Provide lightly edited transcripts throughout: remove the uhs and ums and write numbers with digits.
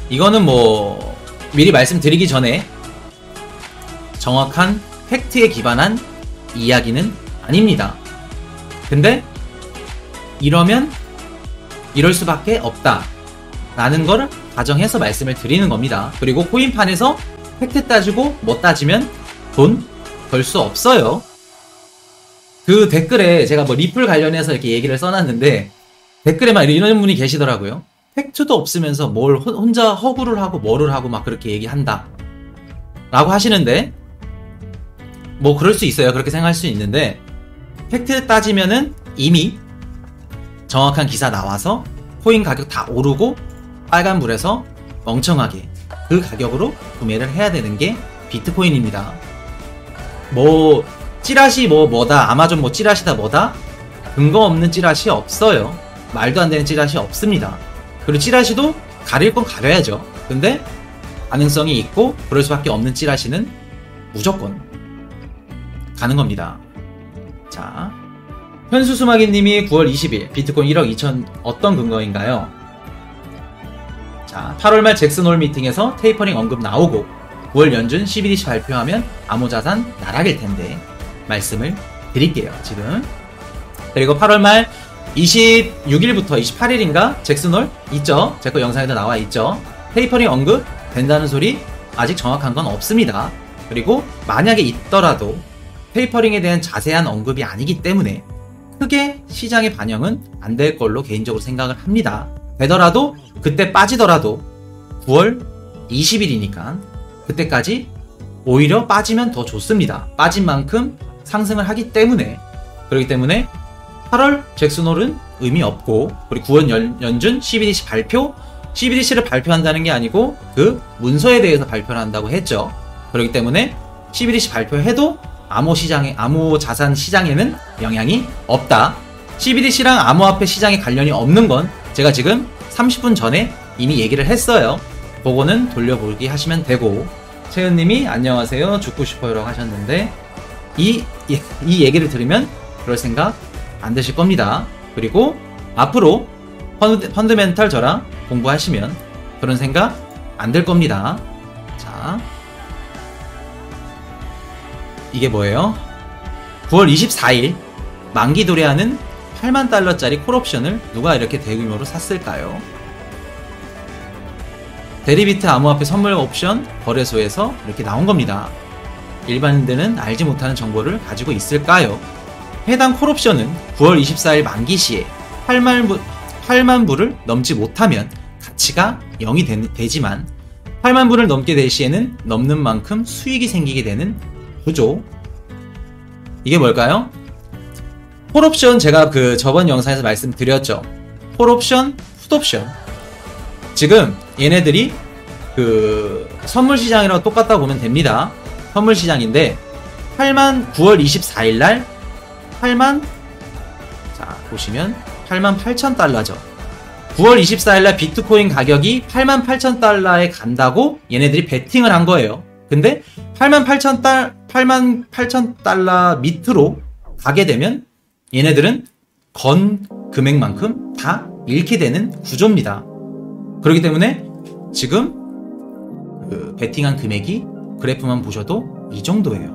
이거는 뭐 미리 말씀드리기 전에 정확한 팩트에 기반한 이야기는 아닙니다. 근데 이러면 이럴 수밖에 없다 라는 걸 가정해서 말씀을 드리는 겁니다. 그리고 코인판에서 팩트 따지고 뭐 따지면 돈 벌 수 없어요. 그 댓글에 제가 뭐 리플 관련해서 이렇게 얘기를 써놨는데 댓글에만 이런 분이 계시더라고요. 팩트도 없으면서 뭘 혼자 허구를 하고 뭐를 하고 막 그렇게 얘기한다 라고 하시는데, 뭐 그럴 수 있어요. 그렇게 생각할 수 있는데, 팩트 따지면은 이미 정확한 기사 나와서 코인 가격 다 오르고 빨간불에서 멍청하게 그 가격으로 구매를 해야 되는 게 비트코인입니다. 뭐 찌라시 뭐다 아마존 뭐 찌라시다 뭐다 근거 없는 찌라시 없어요. 말도 안 되는 찌라시 없습니다. 그리고 찌라시도 가릴 건 가려야죠. 근데 가능성이 있고 그럴 수밖에 없는 찌라시는 무조건 가는 겁니다. 자, 현수수마기님이 9월 20일 비트코인 1억 2천 어떤 근거인가요? 자, 8월 말 잭슨홀 미팅에서 테이퍼링 언급 나오고 9월 연준 CBDC 발표하면 암호자산 나락일 텐데 말씀을 드릴게요 지금. 그리고 8월 말 26일부터 28일인가 잭슨홀 있죠? 제 거 영상에도 나와 있죠? 테이퍼링 언급 된다는 소리 아직 정확한 건 없습니다. 그리고 만약에 있더라도 테이퍼링에 대한 자세한 언급이 아니기 때문에 크게 시장의 반영은 안 될 걸로 개인적으로 생각을 합니다. 되더라도 그때 빠지더라도 9월 20일이니까 그때까지 오히려 빠지면 더 좋습니다. 빠진 만큼 상승을 하기 때문에. 그렇기 때문에 8월 잭슨홀은 의미 없고, 그리고 9월 연준 CBDC 발표, CBDC를 발표한다는 게 아니고 그 문서에 대해서 발표를 한다고 했죠. 그렇기 때문에 CBDC 발표해도 암호 자산 시장에는 영향이 없다. CBDC랑 암호화폐 시장에 관련이 없는 건 제가 지금 30분 전에 이미 얘기를 했어요. 그거는 돌려보기 하시면 되고. 채은님이 안녕하세요 죽고 싶어요라고 하셨는데 이 얘기를 들으면 그럴 생각 안 드실 겁니다. 그리고 앞으로 펀드멘탈 저랑 공부하시면 그런 생각 안 들 겁니다. 자, 이게 뭐예요? 9월 24일 만기 도래하는 8만 달러짜리 콜옵션을 누가 이렇게 대규모로 샀을까요? 데리비트 암호화폐 선물 옵션 거래소에서 이렇게 나온 겁니다. 일반인들은 알지 못하는 정보를 가지고 있을까요? 해당 콜옵션은 9월 24일 만기 시에 8만 불을 넘지 못하면 가치가 0이 되지만 8만 불을 넘게 될 시에는 넘는 만큼 수익이 생기게 되는 구조. 이게 뭘까요? 콜옵션 제가 그 저번 영상에서 말씀드렸죠. 콜옵션, 풋옵션. 지금 얘네들이 그 선물 시장이랑 똑같다고 보면 됩니다. 선물 시장인데 9월 24일 날 8만 보시면 8만 8천 달러죠. 9월 24일 날 비트코인 가격이 8만 8천 달러에 간다고 얘네들이 베팅을 한 거예요. 근데 8만 8천 달러 밑으로 가게 되면 얘네들은 건 금액만큼 다 잃게 되는 구조입니다. 그렇기 때문에 지금 그 베팅한 금액이 그래프만 보셔도 이 정도예요.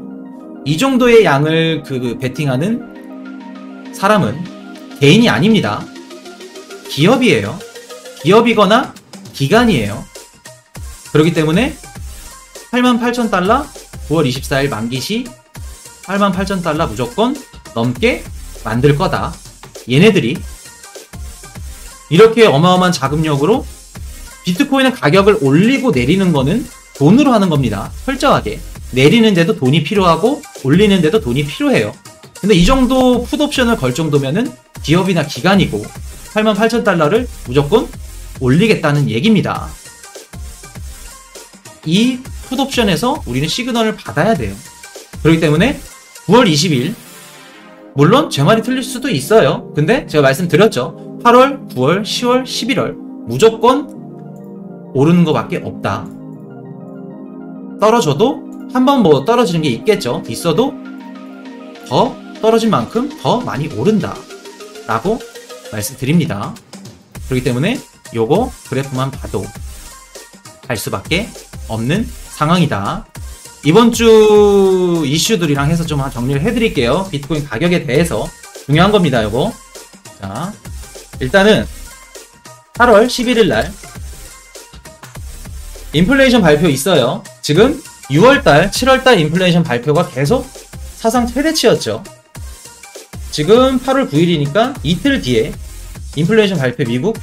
이 정도의 양을 그 베팅하는 사람은 개인이 아닙니다. 기업이에요. 기업이거나 기관이에요. 그렇기 때문에 8만 8천 달러 9월 24일 만기 시 8만 8천 달러 무조건 넘게 만들 거다. 얘네들이 이렇게 어마어마한 자금력으로 비트코인의 가격을 올리고 내리는 거는 돈으로 하는 겁니다. 철저하게. 내리는데도 돈이 필요하고 올리는데도 돈이 필요해요. 근데 이 정도 풋옵션을 걸 정도면은 기업이나 기관이고 8만 8천 달러를 무조건 올리겠다는 얘기입니다. 이 풋옵션에서 우리는 시그널을 받아야 돼요. 그렇기 때문에 9월 20일 물론 제 말이 틀릴 수도 있어요. 근데 제가 말씀드렸죠. 8월, 9월, 10월, 11월 무조건 오르는 것밖에 없다. 떨어져도 한번 뭐 떨어지는 게 있겠죠. 있어도 더 떨어진 만큼 더 많이 오른다 라고 말씀드립니다. 그렇기 때문에 요거 그래프만 봐도 갈 수밖에 없는 상황이다. 이번 주 이슈들이랑 해서 좀 정리를 해드릴게요. 비트코인 가격에 대해서 중요한 겁니다, 요거. 자, 일단은 8월 11일 날 인플레이션 발표 있어요. 지금 6월달, 7월달 인플레이션 발표가 계속 사상 최대치였죠. 지금 8월 9일이니까 이틀 뒤에 인플레이션 발표 미국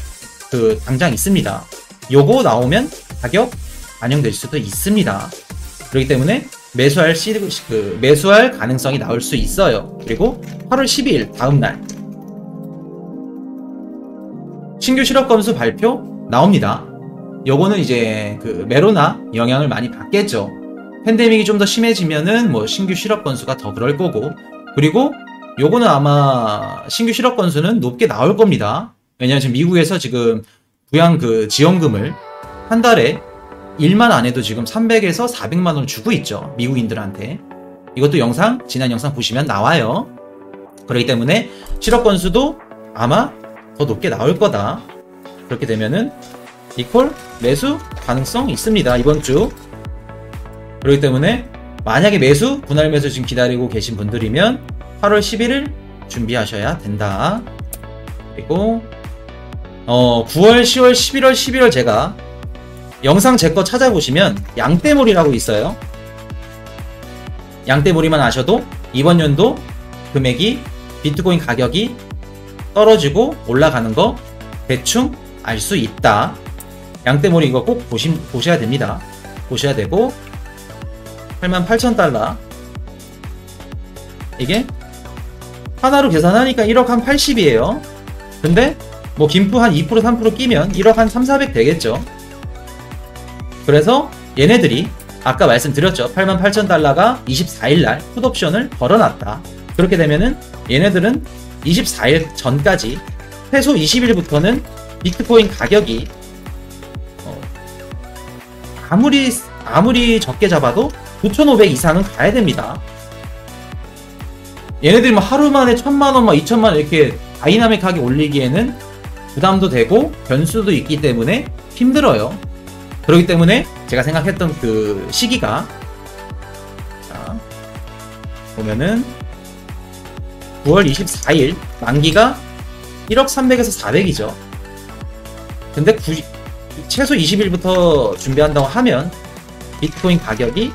당장 있습니다. 요거 나오면 가격 반영될 수도 있습니다. 그렇기 때문에 매수할 가능성이 나올 수 있어요. 그리고 8월 12일 다음날 신규 실업 건수 발표 나옵니다. 요거는 이제 메로나 영향을 많이 받겠죠. 팬데믹이 좀 더 심해지면은 뭐 신규 실업 건수가 더 그럴 거고, 그리고 요거는 아마 신규 실업 건수는 높게 나올 겁니다. 왜냐면 지금 미국에서 지금 부양 지원금을 한 달에 일만 안 해도 지금 300에서 400만 원을 주고 있죠. 미국인들한테. 이것도 지난 영상 보시면 나와요. 그렇기 때문에 실업 건수도 아마 더 높게 나올 거다. 그렇게 되면은 리콜 매수 가능성 있습니다, 이번 주. 그렇기 때문에 만약에 분할 매수 지금 기다리고 계신 분들이면 8월 11일 준비하셔야 된다. 그리고 9월, 10월, 11월, 11월 제가 영상 제 거 찾아보시면 양떼몰이라고 있어요. 양떼몰이만 아셔도 이번 연도 금액이 비트코인 가격이 떨어지고 올라가는 거 대충 알 수 있다. 양떼몰이 이거 꼭 보셔야 됩니다. 보셔야 되고, 88,000달러. 이게 하나로 계산하니까 1억 한 80이에요. 근데 뭐 김프 한 2% 3% 끼면 1억 한 3, 400 되겠죠. 그래서 얘네들이 아까 말씀드렸죠. 88,000달러가 24일날 풋옵션을 걸어놨다. 그렇게 되면은 얘네들은 24일 전까지 최소 20일부터는 비트코인 가격이 아무리 적게 잡아도 9,500 이상은 가야 됩니다. 얘네들이 뭐 하루 만에 1,000만원, 2,000만원 이렇게 다이나믹하게 올리기에는 부담도 되고 변수도 있기 때문에 힘들어요. 그렇기 때문에 제가 생각했던 시기가, 자, 보면은 9월 24일 만기가 1억 300에서 400이죠. 근데 최소 20일부터 준비한다고 하면 비트코인 가격이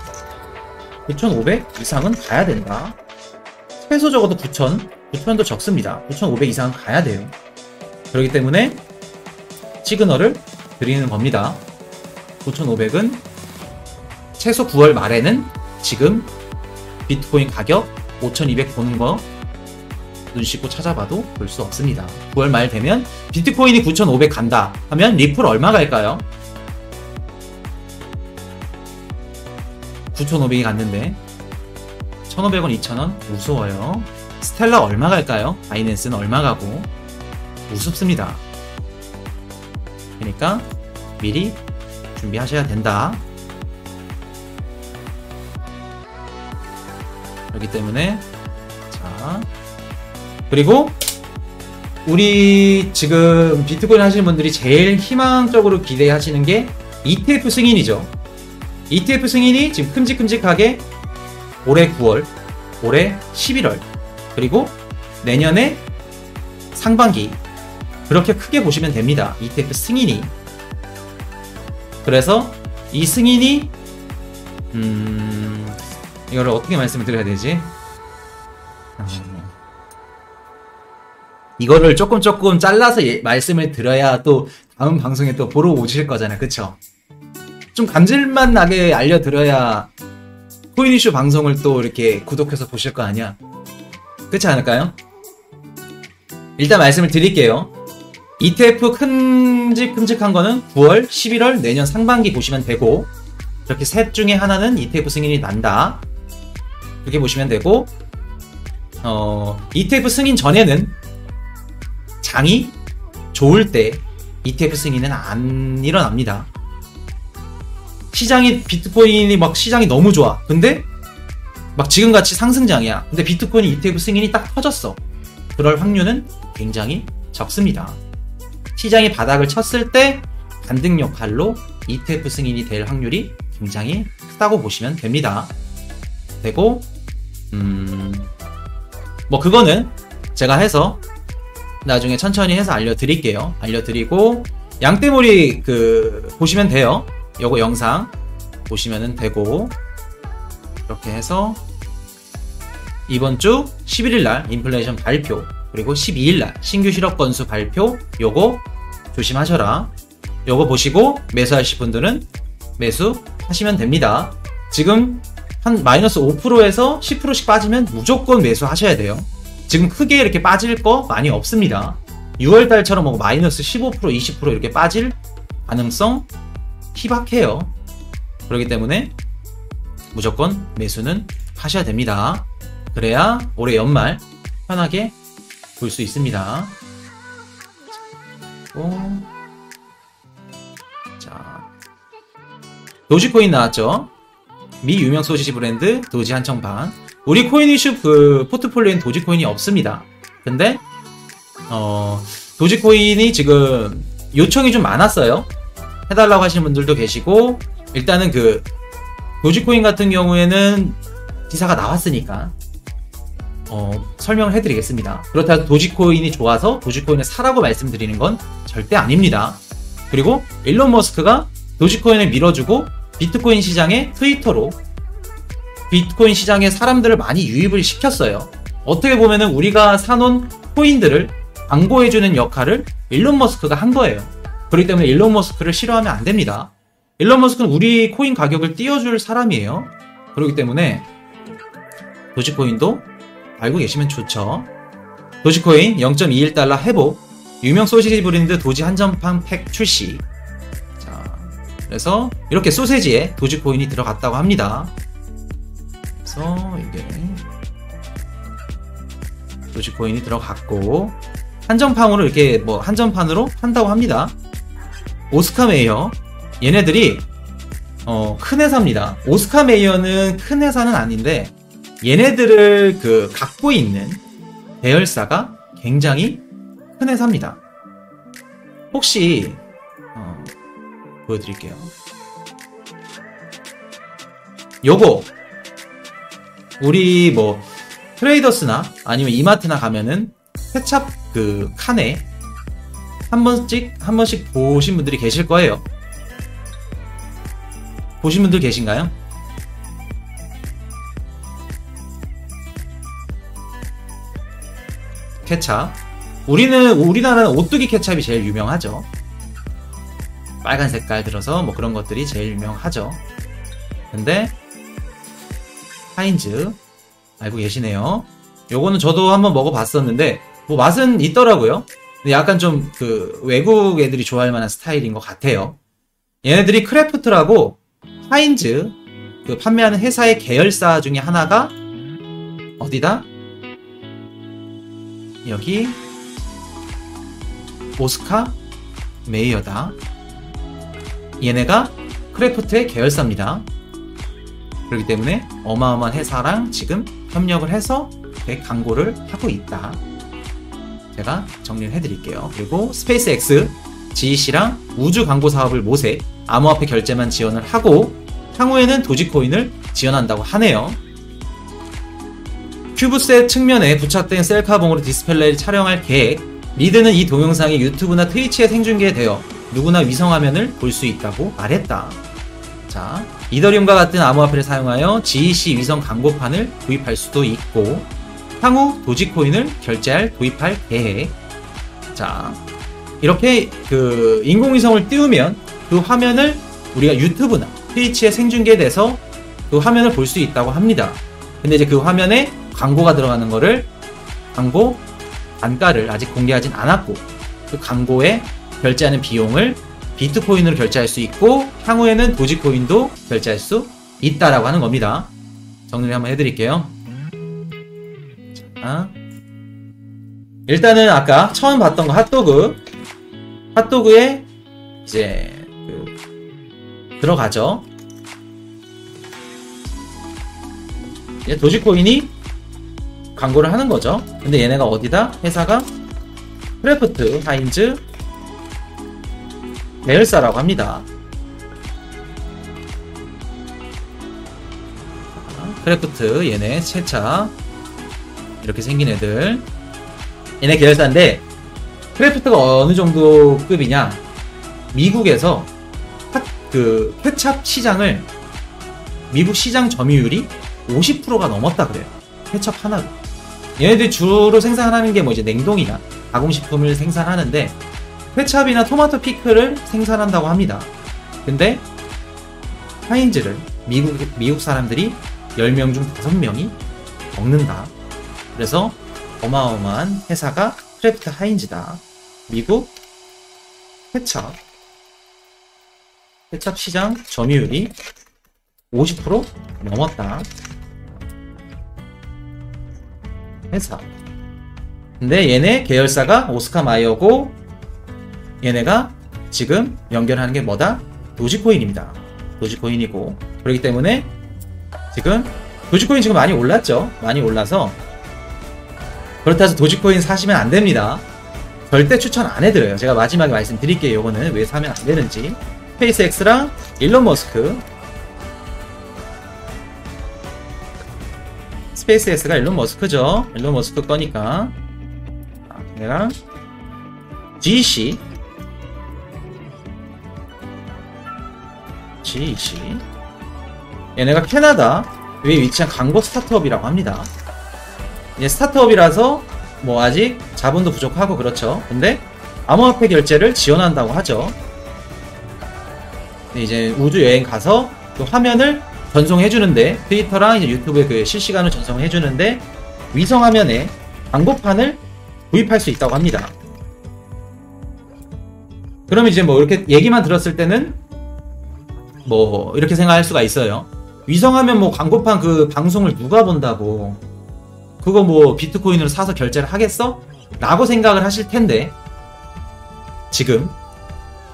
9,500 이상은 가야 된다. 최소 적어도 9,000도 적습니다. 9,500 이상은 가야 돼요. 그렇기 때문에 시그널을 드리는 겁니다. 9,500은 최소 9월 말에는 지금 비트코인 가격 5,200 보는 거 눈 씻고 찾아봐도 볼 수 없습니다. 9월 말 되면 비트코인이 9,500 간다 하면 리플 얼마 갈까요? 9,500이 갔는데 1,500원, 2,000원 무서워요. 스텔라 얼마 갈까요? 바이낸스는 얼마 가고? 우습습니다. 그러니까 미리 준비하셔야 된다. 그렇기 때문에 자, 그리고 우리 지금 비트코인 하시는 분들이 제일 희망적으로 기대하시는 게 ETF 승인이죠. ETF 승인이 지금 큼직큼직하게 올해 9월, 올해 11월, 그리고 내년에 상반기, 그렇게 크게 보시면 됩니다. ETF 승인이. 그래서 이 승인이 이거를 어떻게 말씀을 드려야 되지? 이거를 조금 잘라서 말씀을 드려야 또 다음 방송에 또 보러 오실 거잖아요. 그쵸? 좀 감질맛 나게 알려드려야 코인 이슈 방송을 또 이렇게 구독해서 보실 거 아니야. 그렇지 않을까요? 일단 말씀을 드릴게요. ETF 큼직큼직한 거는 9월, 11월, 내년 상반기 보시면 되고, 그렇게 셋 중에 하나는 ETF 승인이 난다. 그렇게 보시면 되고, ETF 승인 전에는 장이 좋을 때 ETF 승인은 안 일어납니다. 비트코인이 시장이 너무 좋아. 근데 지금같이 상승장이야. 근데 비트코인 ETF 승인이 딱 터졌어. 그럴 확률은 굉장히 적습니다. 시장이 바닥을 쳤을 때 반등 역할로 ETF 승인이 될 확률이 굉장히 크다고 보시면 됩니다. 되고 뭐 그거는 제가 해서 나중에 천천히 해서 알려드릴게요. 알려드리고 양떼머리 보시면 돼요. 요거 영상 보시면 되고, 이렇게 해서 이번 주 11일날 인플레이션 발표, 그리고 12일날 신규 실업 건수 발표, 요거 조심하셔라. 요거 보시고 매수하실 분들은 매수하시면 됩니다. 지금 한 마이너스 5%에서 10%씩 빠지면 무조건 매수하셔야 돼요. 지금 크게 이렇게 빠질 거 많이 없습니다. 6월달처럼 뭐 마이너스 15%, 20% 이렇게 빠질 가능성 희박해요. 그렇기 때문에 무조건 매수는 하셔야 됩니다. 그래야 올해 연말 편하게 볼 수 있습니다. 자, 도지코인 나왔죠? 미 유명 소시지 브랜드 도지 한정판. 우리 코인이슈 포트폴리오엔 도지코인이 없습니다. 근데 도지코인이 지금 요청이 좀 많았어요. 해달라고 하시는 분들도 계시고, 일단은 도지코인 같은 경우에는 기사가 나왔으니까 설명을 해드리겠습니다. 그렇다고 도지코인이 좋아서 도지코인을 사라고 말씀드리는 건 절대 아닙니다. 그리고 일론 머스크가 도지코인을 밀어주고 비트코인 시장에 트위터로 비트코인 시장에 사람들을 많이 유입을 시켰어요. 어떻게 보면은 우리가 사놓은 코인들을 광고해주는 역할을 일론 머스크가 한 거예요. 그렇기 때문에 일론 머스크를 싫어하면 안 됩니다. 일론 머스크는 우리 코인 가격을 띄워줄 사람이에요. 그렇기 때문에 도지코인도 알고 계시면 좋죠. 도지코인 0.21달러 회복, 유명 소시지 브랜드 도지 한정판 팩 출시. 자, 그래서 이렇게 소세지에 도지코인이 들어갔다고 합니다. 그래서 이게 도지코인이 들어갔고, 한정판으로 이렇게 한정판으로 판다고 합니다. 오스카 메이어, 얘네들이 큰 회사입니다. 오스카 메이어는 큰 회사는 아닌데 얘네들을 갖고 있는 계열사가 굉장히 큰 회사입니다. 혹시 보여드릴게요. 요거 우리 트레이더스나 아니면 이마트나 가면은 케찹 칸에 한 번씩 보신 분들이 계실 거예요. 보신 분들 계신가요? 케찹. 우리나라는 오뚜기 케찹이 제일 유명하죠. 빨간 색깔 들어서 그런 것들이 제일 유명하죠. 근데 하인즈 알고 계시네요. 요거는 저도 한번 먹어봤었는데 맛은 있더라고요. 근데 약간 좀 외국 애들이 좋아할 만한 스타일인 것 같아요. 얘네들이 크래프트라고 하인즈 판매하는 회사의 계열사 중에 하나가 어디다? 여기 오스카 메이어다. 얘네가 크래프트의 계열사입니다. 그렇기 때문에 어마어마한 회사랑 지금 협력을 해서 광고를 하고 있다. 제가 정리를 해드릴게요. 그리고 스페이스X, GEC랑 우주 광고 사업을 모색, 암호화폐 결제만 지원을 하고 향후에는 도지코인을 지원한다고 하네요. 큐브셋 측면에 부착된 셀카봉으로 디스플레이를 촬영할 계획. 리드는 이 동영상이 유튜브나 트위치에 생중계되어 누구나 위성화면을 볼 수 있다고 말했다. 자, 이더리움과 같은 암호화폐를 사용하여 GEC 위성 광고판을 구입할 수도 있고, 향후 도지코인을 도입할 계획. 자, 이렇게 인공위성을 띄우면 그 화면을 우리가 유튜브나 트위치에 생중계돼서 그 화면을 볼 수 있다고 합니다. 근데 이제 그 화면에 광고가 들어가는 거를, 광고 단가를 아직 공개하진 않았고, 그 광고에 결제하는 비용을 비트코인으로 결제할 수 있고, 향후에는 도지코인도 결제할 수 있다라고 하는 겁니다. 정리를 한번 해드릴게요. 자, 일단은 아까 처음 봤던 거 핫도그에 이제 들어가죠. 이제 도지코인이 광고를 하는 거죠. 근데 얘네가 어디다? 회사가 크래프트, 하인즈, 계열사라고 합니다. 크래프트 얘네 세차 이렇게 생긴 애들 얘네 계열사인데 크래프트가 어느 정도 급이냐 미국에서 그 케찹 시장을 미국 시장 점유율이 50%가 넘었다 그래요. 케찹 하나로. 얘네들이 주로 생산하는 게 뭐 이제 냉동이나 가공식품을 생산하는데 케찹이나 토마토 피클을 생산한다고 합니다. 근데 하인즈를 미국 사람들이 10명 중 5명이 먹는다. 그래서 어마어마한 회사가 크래프트 하인즈다. 미국 케찹 시장 점유율이 50% 넘었다. 회사. 근데 얘네 계열사가 오스카 마이어고 얘네가 지금 연결하는 게 뭐다? 도지코인입니다. 도지코인이고 그렇기 때문에 지금 도지코인 지금 많이 올랐죠? 많이 올라서 그렇다 해서 도지코인 사시면 안 됩니다. 절대 추천 안 해드려요. 제가 마지막에 말씀드릴게요. 이거는 왜 사면 안 되는지. 스페이스X랑 일론 머스크. 스페이스X가 일론 머스크죠. 일론 머스크 거니까. 얘랑 GC. 얘네가 캐나다 위에 위치한 광고 스타트업이라고 합니다. 이제 스타트업이라서 뭐 아직 자본도 부족하고 그렇죠. 근데 암호화폐 결제를 지원한다고 하죠. 이제 우주 여행 가서 그 화면을 전송해주는데 트위터랑 이제 유튜브에 그 실시간으로 전송해주는데 위성 화면에 광고판을 구입할 수 있다고 합니다. 그럼 이제 뭐 이렇게 얘기만 들었을 때는 뭐 이렇게 생각할 수가 있어요. 위성 화면 뭐 광고판 그 방송을 누가 본다고 그거 뭐 비트코인으로 사서 결제를 하겠어? 라고 생각을 하실 텐데 지금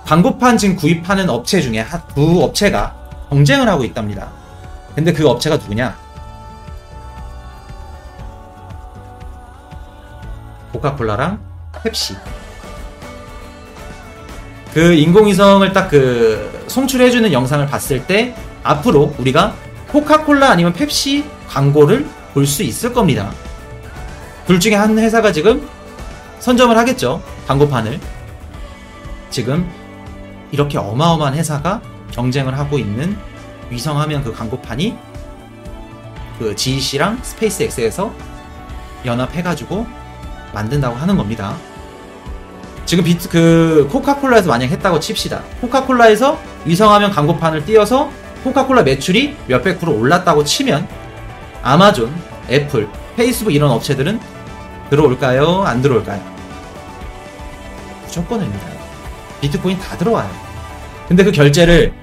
광고판 지금 구입하는 업체 중에 두 업체가 경쟁을 하고 있답니다. 근데 그 업체가 누구냐? 코카콜라랑 펩시. 그 인공위성을 딱 그 송출해주는 영상을 봤을 때 앞으로 우리가 코카콜라 아니면 펩시 광고를 볼 수 있을 겁니다. 둘 중에 한 회사가 지금 선점을 하겠죠. 광고판을. 지금 이렇게 어마어마한 회사가 경쟁을 하고 있는 위성화면 그 광고판이 그 GEC랑 스페이스X에서 연합해가지고 만든다고 하는 겁니다. 지금 코카콜라에서 만약 했다고 칩시다. 코카콜라에서 위성화면 광고판을 띄워서 코카콜라 매출이 몇백 프로 올랐다고 치면 아마존, 애플, 페이스북 이런 업체들은 들어올까요? 안 들어올까요? 무조건입니다. 비트코인 다 들어와요. 근데 그 결제를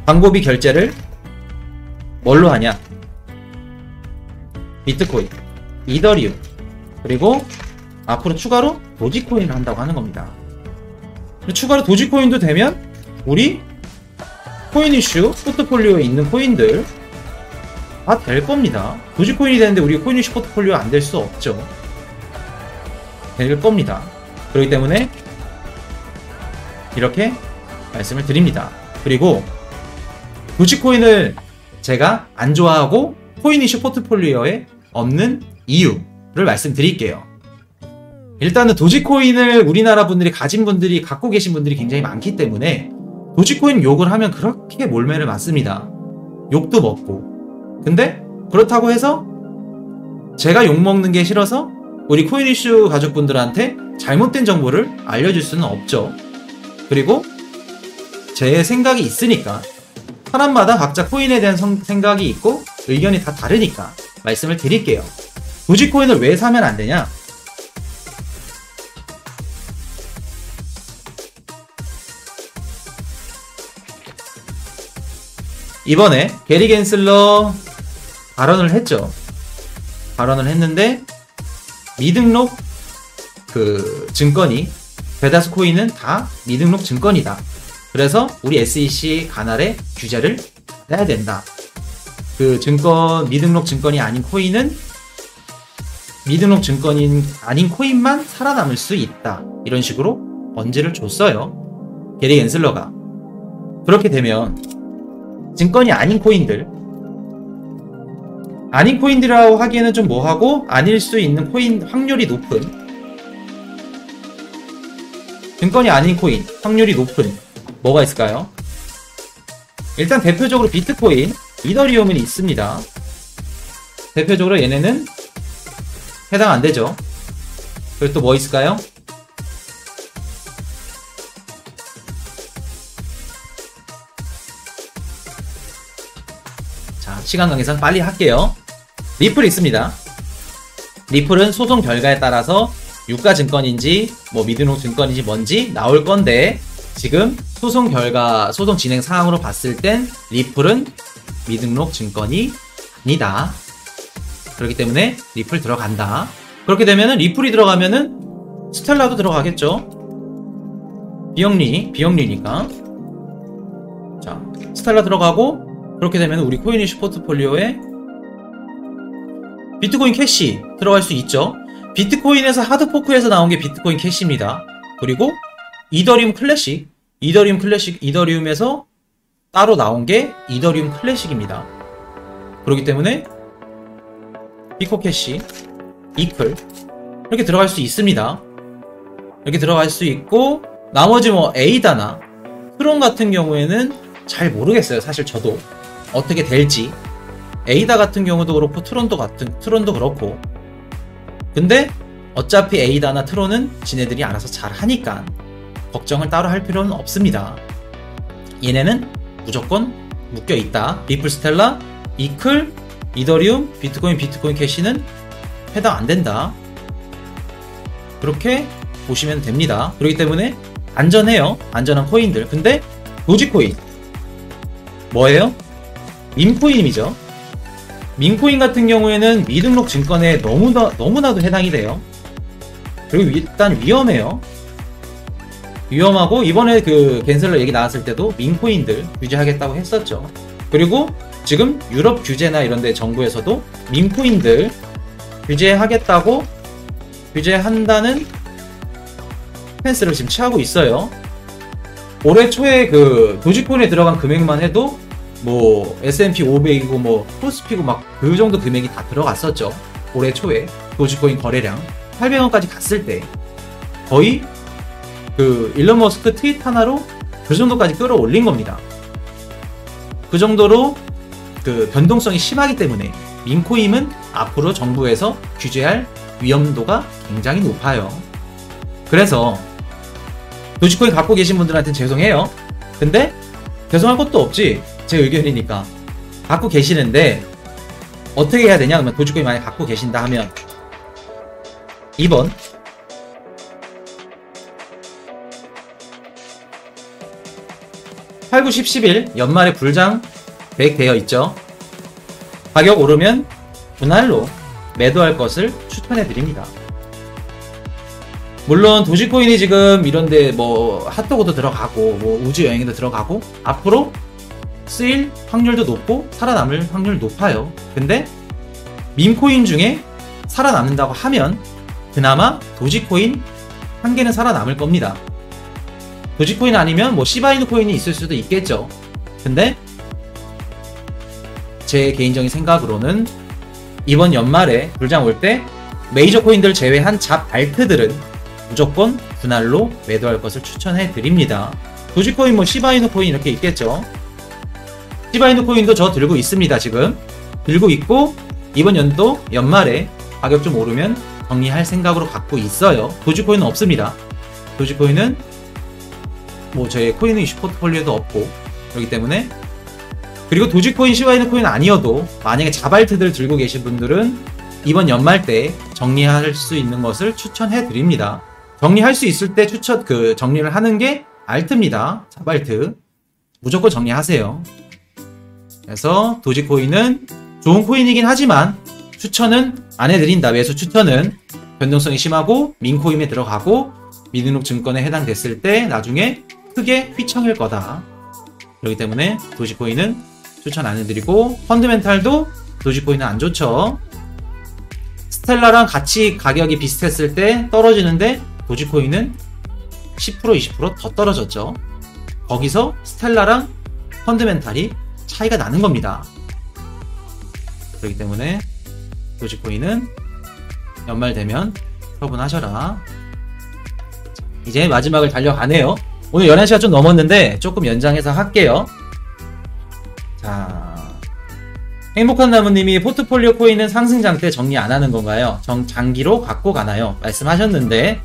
광고비 결제를 뭘로 하냐? 비트코인, 이더리움, 그리고 앞으로 추가로 도지코인을 한다고 하는 겁니다. 추가로 도지코인도 되면 우리 코인 이슈 포트폴리오에 있는 코인들 다 될 겁니다. 도지코인이 되는데 우리 코인 이슈 포트폴리오 안 될 수 없죠. 될 겁니다. 그렇기 때문에 이렇게 말씀을 드립니다. 그리고 도지코인을 제가 안 좋아하고 코인 이슈 포트폴리오에 없는 이유를 말씀드릴게요. 일단은 도지코인을 우리나라 분들이 가진 분들이 갖고 계신 분들이 굉장히 많기 때문에 도지코인 욕을 하면 그렇게 몰매를 맞습니다. 욕도 먹고. 근데 그렇다고 해서 제가 욕먹는 게 싫어서 우리 코인 이슈 가족분들한테 잘못된 정보를 알려줄 수는 없죠. 그리고 제 생각이 있으니까 사람마다 각자 코인에 대한 생각이 있고 의견이 다 다르니까 말씀을 드릴게요. 도지코인을 왜 사면 안 되냐? 이번에 게리 겐슬러 발언을 했죠. 발언을 했는데 미등록 그 증권이 대다수 코인은 다 미등록 증권이다. 그래서 우리 SEC 관할에 규제를 해야 된다. 그 증권 미등록 증권이 아닌 코인은 미등록 증권인 아닌 코인만 살아남을 수 있다. 이런 식으로 언지를 줬어요. 게리 겐슬러가. 그렇게 되면 증권이 아닌 코인들이라고 하기에는 좀 뭐하고, 아닐 수 있는 코인 확률이 높은, 증권이 아닌 코인 확률이 높은 뭐가 있을까요? 일단 대표적으로 비트코인, 이더리움은 있습니다. 대표적으로 얘네는 해당 안 되죠. 그리고 또 뭐 있을까요? 자, 시간 관계상 빨리 할게요. 리플 있습니다. 리플은 소송 결과에 따라서 유가증권인지 뭐 미드록 증권인지 뭔지 나올 건데, 지금 소송 결과, 소송 진행 사항으로 봤을 땐 리플은 미등록 증권이 아니다. 그렇기 때문에 리플 들어간다. 그렇게 되면은 리플이 들어가면은 스텔라도 들어가겠죠. 비영리니까. 자, 스텔라 들어가고, 그렇게 되면 우리 코인이슈 포트폴리오에 비트코인 캐시 들어갈 수 있죠. 비트코인에서 하드포크에서 나온 게 비트코인 캐시입니다. 그리고 이더리움 클래식, 이더리움에서 따로 나온 게 이더리움 클래식입니다. 그렇기 때문에 비코 캐시, 이클 이렇게 들어갈 수 있습니다. 이렇게 들어갈 수 있고, 나머지 뭐 에이다나 트론 같은 경우에는 잘 모르겠어요. 사실 저도 어떻게 될지. 에이다 같은 경우도 그렇고 트론도 그렇고. 근데 어차피 에이다나 트론은 지네들이 알아서 잘 하니까 걱정을 따로 할 필요는 없습니다. 얘네는 무조건 묶여 있다. 리플, 스텔라, 이클, 이더리움, 비트코인 캐시는 해당 안 된다. 그렇게 보시면 됩니다. 그렇기 때문에 안전해요. 안전한 코인들. 근데 도지코인 뭐예요? 밈코인이죠. 밈코인 같은 경우에는 미등록 증권에 너무나도 해당이 돼요. 그리고 일단 위험해요. 위험하고, 이번에 그 겐슬러 얘기 나왔을 때도 밈코인들 규제하겠다고 했었죠. 그리고 지금 유럽 규제나 이런데 정부에서도 밈코인들 규제한다는 스탠스를 지금 취하고 있어요. 올해 초에 그 도지코인에 들어간 금액만 해도 뭐 S&P 500이고 뭐 코스피고 막 그 정도 금액이 다 들어갔었죠. 올해 초에 도지코인 거래량 800원까지 갔을 때 거의 그 일론 머스크 트윗 하나로 그 정도까지 끌어올린 겁니다. 그 정도로 그 변동성이 심하기 때문에 밈코인은 앞으로 정부에서 규제할 위험도가 굉장히 높아요. 그래서 도지코인 갖고 계신 분들한테는 죄송해요. 근데 죄송할 것도 없지. 제 의견이니까. 갖고 계시는데 어떻게 해야 되냐? 그러면 도지코인 만약 갖고 계신다 하면 2번, 8, 9, 10, 11 연말에 불장 계획되어 있죠. 가격 오르면 분할로 매도할 것을 추천해 드립니다. 물론 도지코인이 지금 이런데 뭐 핫도그도 들어가고 뭐 우주여행에도 들어가고 앞으로 쓰일 확률도 높고 살아남을 확률 높아요. 근데 밈코인 중에 살아남는다고 하면 그나마 도지코인 한 개는 살아남을 겁니다. 도지코인 아니면 뭐 시바이누 코인이 있을 수도 있겠죠. 근데 제 개인적인 생각으로는 이번 연말에 불장 올 때 메이저 코인들 제외한 잡 알트들은 무조건 분할로 매도할 것을 추천해 드립니다. 도지코인, 뭐 시바이누 코인 이렇게 있겠죠. 시바이누 코인도 저 들고 있습니다. 지금 들고 있고 이번 연도 연말에 가격 좀 오르면 정리할 생각으로 갖고 있어요. 도지코인은 없습니다. 도지코인은 뭐 저의 코인이슈 포트폴리오도 없고 그렇기 때문에. 그리고 도지코인, 시바이누 코인 아니어도 만약에 자발트들 들고 계신 분들은 이번 연말 때 정리할 수 있는 것을 추천해 드립니다. 정리할 수 있을 때 정리를 하는 게 알트입니다. 자발트 무조건 정리하세요. 그래서 도지코인은 좋은 코인이긴 하지만 추천은 안 해드린다. 매수 추천은 변동성이 심하고 민코인에 들어가고 미등록 증권에 해당됐을 때 나중에 크게 휘청일 거다. 그렇기 때문에 도지코인은 추천 안 해드리고, 펀드멘탈도 도지코인은 안 좋죠. 스텔라랑 같이 가격이 비슷했을 때 떨어지는데 도지코인은 10% 20% 더 떨어졌죠. 거기서 스텔라랑 펀드멘탈이 차이가 나는 겁니다. 그렇기 때문에 도지코인은 연말 되면 처분하셔라. 이제 마지막을 달려가네요. 오늘 11시가 좀 넘었는데 조금 연장해서 할게요. 자, 행복한 나무님이 포트폴리오 코인은 상승장 때 정리 안 하는 건가요? 장기로 갖고 가나요? 말씀하셨는데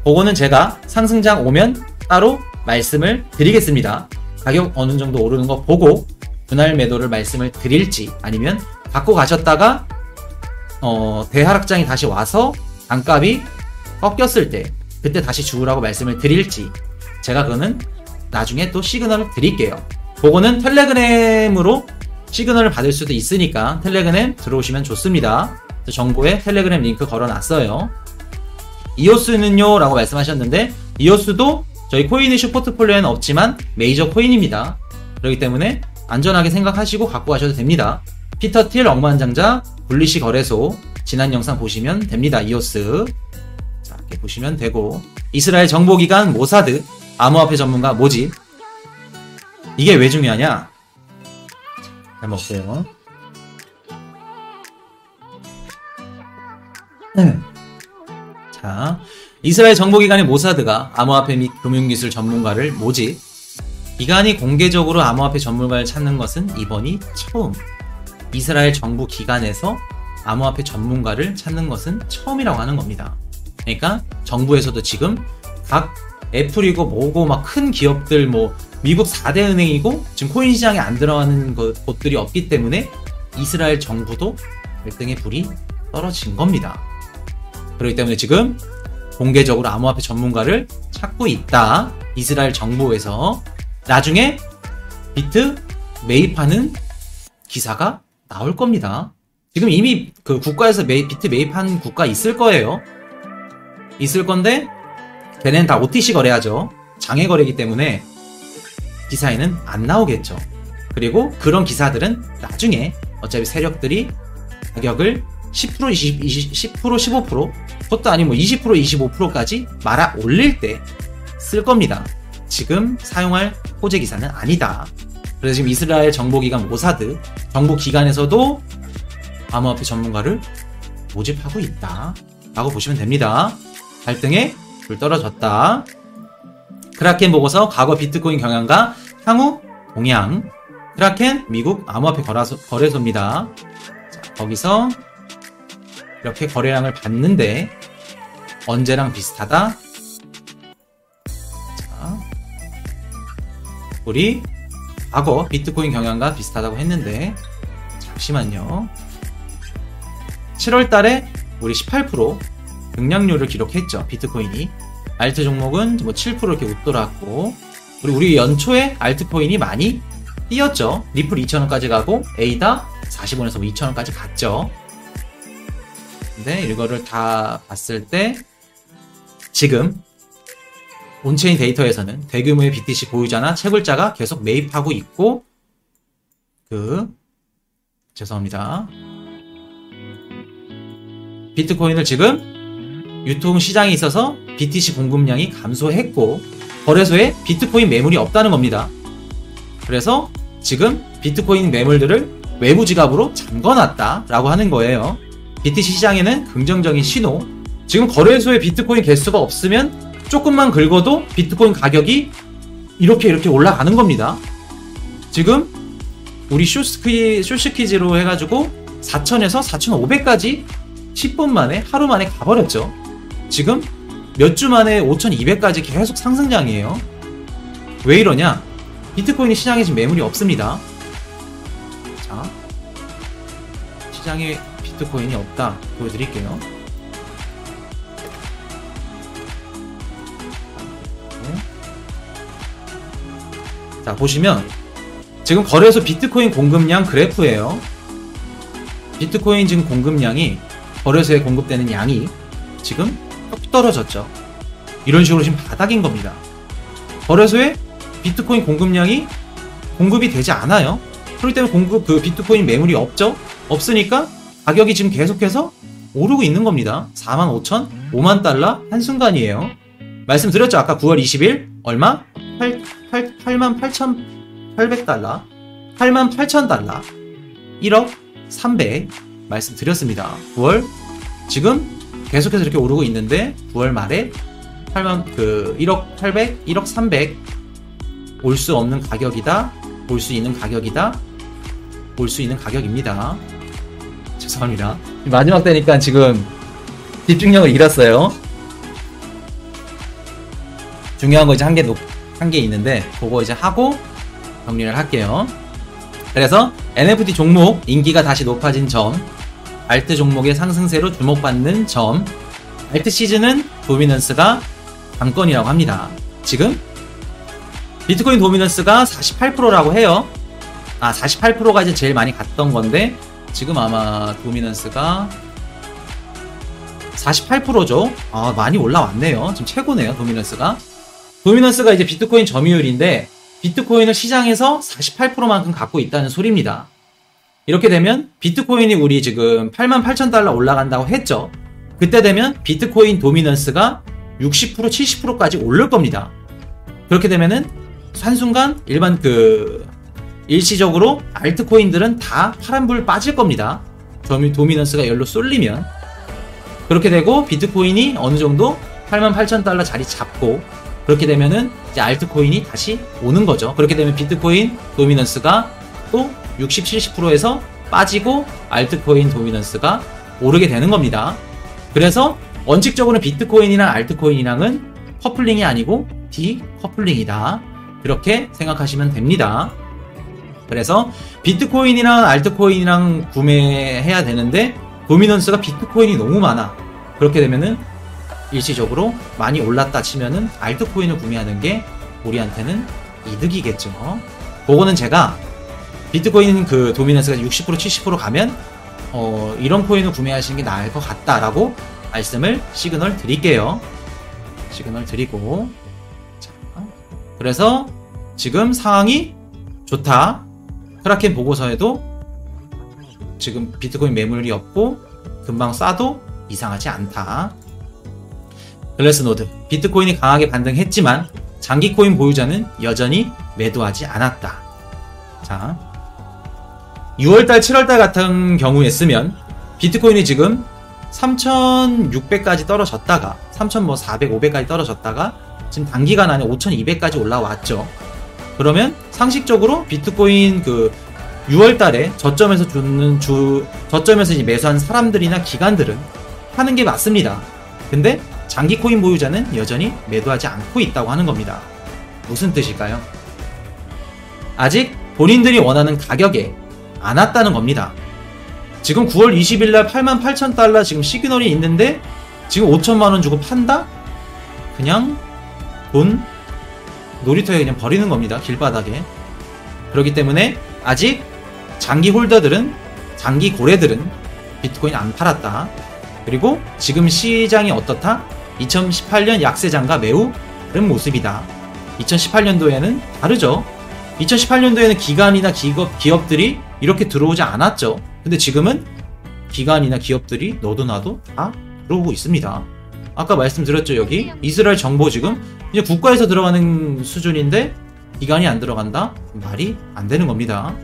그거는 제가 상승장 오면 따로 말씀을 드리겠습니다. 가격 어느 정도 오르는 거 보고 분할 매도를 말씀을 드릴지, 아니면 갖고 가셨다가 대하락장이 다시 와서 단값이 꺾였을 때 그때 다시 주우라고 말씀을 드릴지, 제가 그거는 나중에 또 시그널을 드릴게요. 그거는 텔레그램으로 시그널을 받을 수도 있으니까 텔레그램 들어오시면 좋습니다. 정보에 텔레그램 링크 걸어놨어요. 이오스는요? 라고 말씀하셨는데, 이오스도 저희 코인이슈 포트폴리오에는 없지만 메이저 코인입니다. 그렇기 때문에 안전하게 생각하시고 갖고 가셔도 됩니다. 피터 틸 억만장자 분리시 거래소 지난 영상 보시면 됩니다. 이오스 자, 이렇게 보시면 되고, 이스라엘 정보기관 모사드 암호화폐 전문가 모집, 이게 왜 중요하냐? 잘 먹어요. 자, 이스라엘 정보기관의 모사드가 암호화폐 및 금융기술 전문가를 모집. 기관이 공개적으로 암호화폐 전문가를 찾는 것은 이번이 처음. 이스라엘 정부 기관에서 암호화폐 전문가를 찾는 것은 처음이라고 하는 겁니다. 그러니까 정부에서도 지금 각 애플이고 뭐고 막 큰 기업들, 뭐 미국 4대 은행이고 지금 코인 시장에 안 들어가는 곳들이 없기 때문에 이스라엘 정부도 발등에 불이 떨어진 겁니다. 그렇기 때문에 지금 공개적으로 암호화폐 전문가를 찾고 있다. 이스라엘 정부에서. 나중에 비트 매입하는 기사가 나올 겁니다. 지금 이미 그 국가에서 비트 매입한 국가 있을 거예요. 있을 건데 걔네는 다 OTC 거래하죠. 장외 거래이기 때문에 기사에는 안 나오겠죠. 그리고 그런 기사들은 나중에 어차피 세력들이 가격을 10%, 10%, 15%, 그것도 아니면 20%, 25%까지 말아 올릴 때 쓸 겁니다. 지금 사용할 호재 기사는 아니다. 그래서 지금 이스라엘 정보기관 모사드, 정부기관에서도 암호화폐 전문가를 모집하고 있다 라고 보시면 됩니다. 발등에 불 떨어졌다. 크라켄 보고서 과거 비트코인 경향과 향후 동향. 크라켄 미국 암호화폐 거래소입니다. 자, 거기서 이렇게 거래량을 봤는데 언제랑 비슷하다? 자, 우리 과거 비트코인 경향과 비슷하다고 했는데, 잠시만요. 7월 달에 우리 18% 등락률을 기록했죠. 비트코인이. 알트 종목은 뭐 7% 이렇게 웃돌았고, 우리 연초에 알트코인이 많이 뛰었죠. 리플 2,000원까지 가고 에이다 40원에서 2,000원까지 갔죠. 근데 이거를 다 봤을 때 지금 온체인 데이터에서는 대규모의 BTC 보유자나 채굴자가 계속 매입하고 있고, 죄송합니다. 비트코인을 지금 유통시장에 있어서 BTC 공급량이 감소했고 거래소에 비트코인 매물이 없다는 겁니다. 그래서 지금 비트코인 매물들을 외부 지갑으로 잠궈놨다 라고 하는 거예요. BTC 시장에는 긍정적인 신호. 지금 거래소에 비트코인 개수가 없으면 조금만 긁어도 비트코인 가격이 이렇게 올라가는 겁니다. 지금 우리 쇼스퀴즈로 해가지고 4,000에서 4,500까지 10분 만에, 하루 만에 가버렸죠. 지금 몇 주 만에 5,200까지 계속 상승장이에요. 왜 이러냐? 비트코인이 시장에 지금 매물이 없습니다. 자, 시장에 비트코인이 없다 보여드릴게요. 자, 보시면 지금 거래소 비트코인 공급량 그래프예요. 비트코인 지금 공급량이, 거래소에 공급되는 양이 지금 뚝 떨어졌죠. 이런 식으로 지금 바닥인 겁니다. 거래소에 비트코인 공급량이 공급이 되지 않아요. 그렇기 때문에 비트코인 매물이 없죠. 없으니까 가격이 지금 계속해서 오르고 있는 겁니다. 45,000, 5만 달러 한순간이에요. 말씀드렸죠. 아까 9월 20일 얼마? 88,800달러, 88,000달러, 1억 300 말씀드렸습니다. 9월 지금 계속해서 이렇게 오르고 있는데 9월 말에 1억 800, 1억 300 올 수 없는 가격이다. 올 수 있는 가격이다. 올 수 있는 가격입니다. 죄송합니다. 마지막 때니까 지금 집중력을 잃었어요. 중요한 거 이제 한 개 있는데 그거 이제 하고 정리를 할게요. 그래서 NFT 종목 인기가 다시 높아진 점, 알트 종목의 상승세로 주목받는 점, 알트 시즌은 도미넌스가 관건이라고 합니다. 지금 비트코인 도미넌스가 48%라고 해요. 48%가 이제 제일 많이 갔던 건데 지금 아마 도미넌스가 48%죠. 많이 올라왔네요. 지금 최고네요. 도미넌스가 이제 비트코인 점유율인데 비트코인을 시장에서 48%만큼 갖고 있다는 소리입니다. 이렇게 되면 비트코인이 우리 지금 88,000달러 올라간다고 했죠. 그때 되면 비트코인 도미넌스가 60%, 70%까지 오를 겁니다. 그렇게 되면은 한순간 일반 일시적으로 알트코인들은 다 파란불 빠질 겁니다. 도미넌스가 열로 쏠리면. 그렇게 되고 비트코인이 어느 정도 88,000달러 자리 잡고 그렇게 되면은 이제 알트코인이 다시 오는 거죠. 그렇게 되면 비트코인 도미넌스가 또 60, 70%에서 빠지고 알트코인 도미넌스가 오르게 되는 겁니다. 그래서 원칙적으로 비트코인이랑 알트코인이랑은 커플링이 아니고 디커플링이다. 그렇게 생각하시면 됩니다. 그래서 비트코인이랑 알트코인이랑 구매해야 되는데 도미넌스가 비트코인이 너무 많아. 그렇게 되면은 일시적으로 많이 올랐다 치면은 알트코인을 구매하는 게 우리한테는 이득이겠죠. 그거는 제가 비트코인 도미넌스가 60% 70% 가면 이런 코인을 구매하시는 게 나을 것 같다라고 말씀을 시그널 드릴게요. 시그널 드리고 자, 그래서 지금 상황이 좋다. 크라켄 보고서에도 지금 비트코인 매물이 없고 금방 싸도 이상하지 않다. 글래스노드 비트코인이 강하게 반등했지만 장기코인 보유자는 여전히 매도하지 않았다. 자, 6월달 7월달 같은 경우였으면 비트코인이 지금 3,600까지 떨어졌다가 3,400, 500까지 떨어졌다가 지금 단기간 안에 5,200까지 올라왔죠. 그러면 상식적으로 비트코인 6월달에 저점에서 이제 매수한 사람들이나 기관들은 하는 게 맞습니다. 근데 장기 코인 보유자는 여전히 매도하지 않고 있다고 하는 겁니다. 무슨 뜻일까요? 아직 본인들이 원하는 가격에 안 왔다는 겁니다. 지금 9월 20일날 88,000달러 지금 시그널이 있는데 지금 5천만원 주고 판다? 그냥 돈 놀이터에 그냥 버리는 겁니다. 길바닥에. 그렇기 때문에 아직 장기 홀더들은, 장기 고래들은 비트코인 안 팔았다. 그리고 지금 시장이 어떻다? 2018년 약세장과 매우 다른 모습이다. 2018년도에는 다르죠. 2018년도에는 기관이나 기업들이 이렇게 들어오지 않았죠. 근데 지금은 기관이나 기업들이 너도 나도 다 들어오고 있습니다. 아까 말씀드렸죠. 여기 이스라엘 정보 지금 이제 국가에서 들어가는 수준인데 기관이 안 들어간다? 말이 안 되는 겁니다.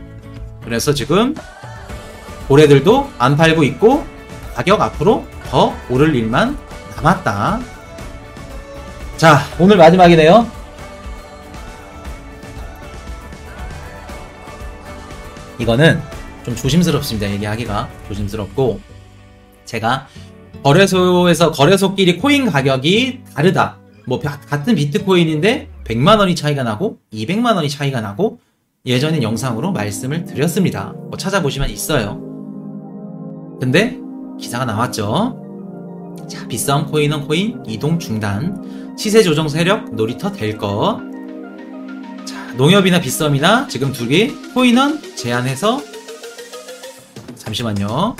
그래서 지금 고래들도 안 팔고 있고 가격 앞으로 더 오를 일만 남았다. 자, 오늘 마지막이네요. 이거는 좀 조심스럽습니다. 얘기하기가 조심스럽고, 제가 거래소끼리 코인 가격이 다르다. 뭐 같은 비트코인인데 100만원이 차이가 나고 200만원이 차이가 나고 예전엔 영상으로 말씀을 드렸습니다. 뭐 찾아보시면 있어요. 근데 기사가 나왔죠. 자, 비싸움 코인은 코인 이동 중단, 시세 조정 세력 놀이터 될 것. 자, 농협이나 빗썸이나 지금 두 개 코인은 제한해서, 잠시만요.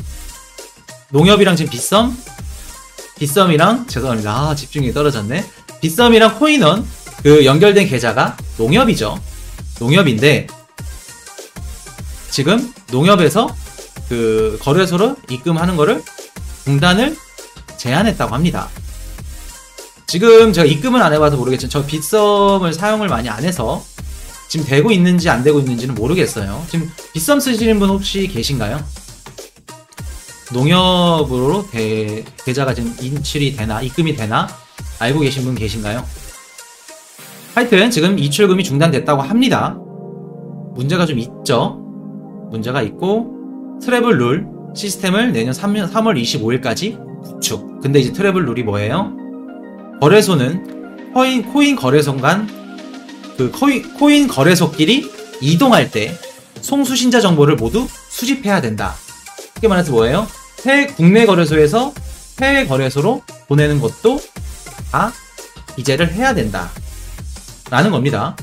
농협이랑 지금 빗썸이랑 죄송합니다. 집중력이 떨어졌네. 빗썸이랑 코인은 연결된 계좌가 농협이죠. 농협인데 지금 농협에서 거래소로 입금하는 거를 중단을 제한했다고 합니다. 지금 제가 입금을 안 해봐서 모르겠지만 저 빗썸을 사용을 많이 안 해서 지금 되고 있는지 안 되고 있는지는 모르겠어요. 지금 빗썸 쓰시는 분 혹시 계신가요? 농협으로 계좌가 지금 인출이 되나 입금이 되나 알고 계신 분 계신가요? 하여튼 지금 이출금이 중단됐다고 합니다. 문제가 좀 있죠. 문제가 있고 트래블 룰 시스템을 내년 3월 25일까지 구축. 근데 이제 트래블 룰이 뭐예요? 거래소는 코인 거래소 간 코인 거래소끼리 이동할 때 송수신자 정보를 모두 수집해야 된다. 쉽게 말해서 뭐예요? 국내 거래소에서 해외 거래소로 보내는 것도 다 기재를 해야 된다 라는 겁니다.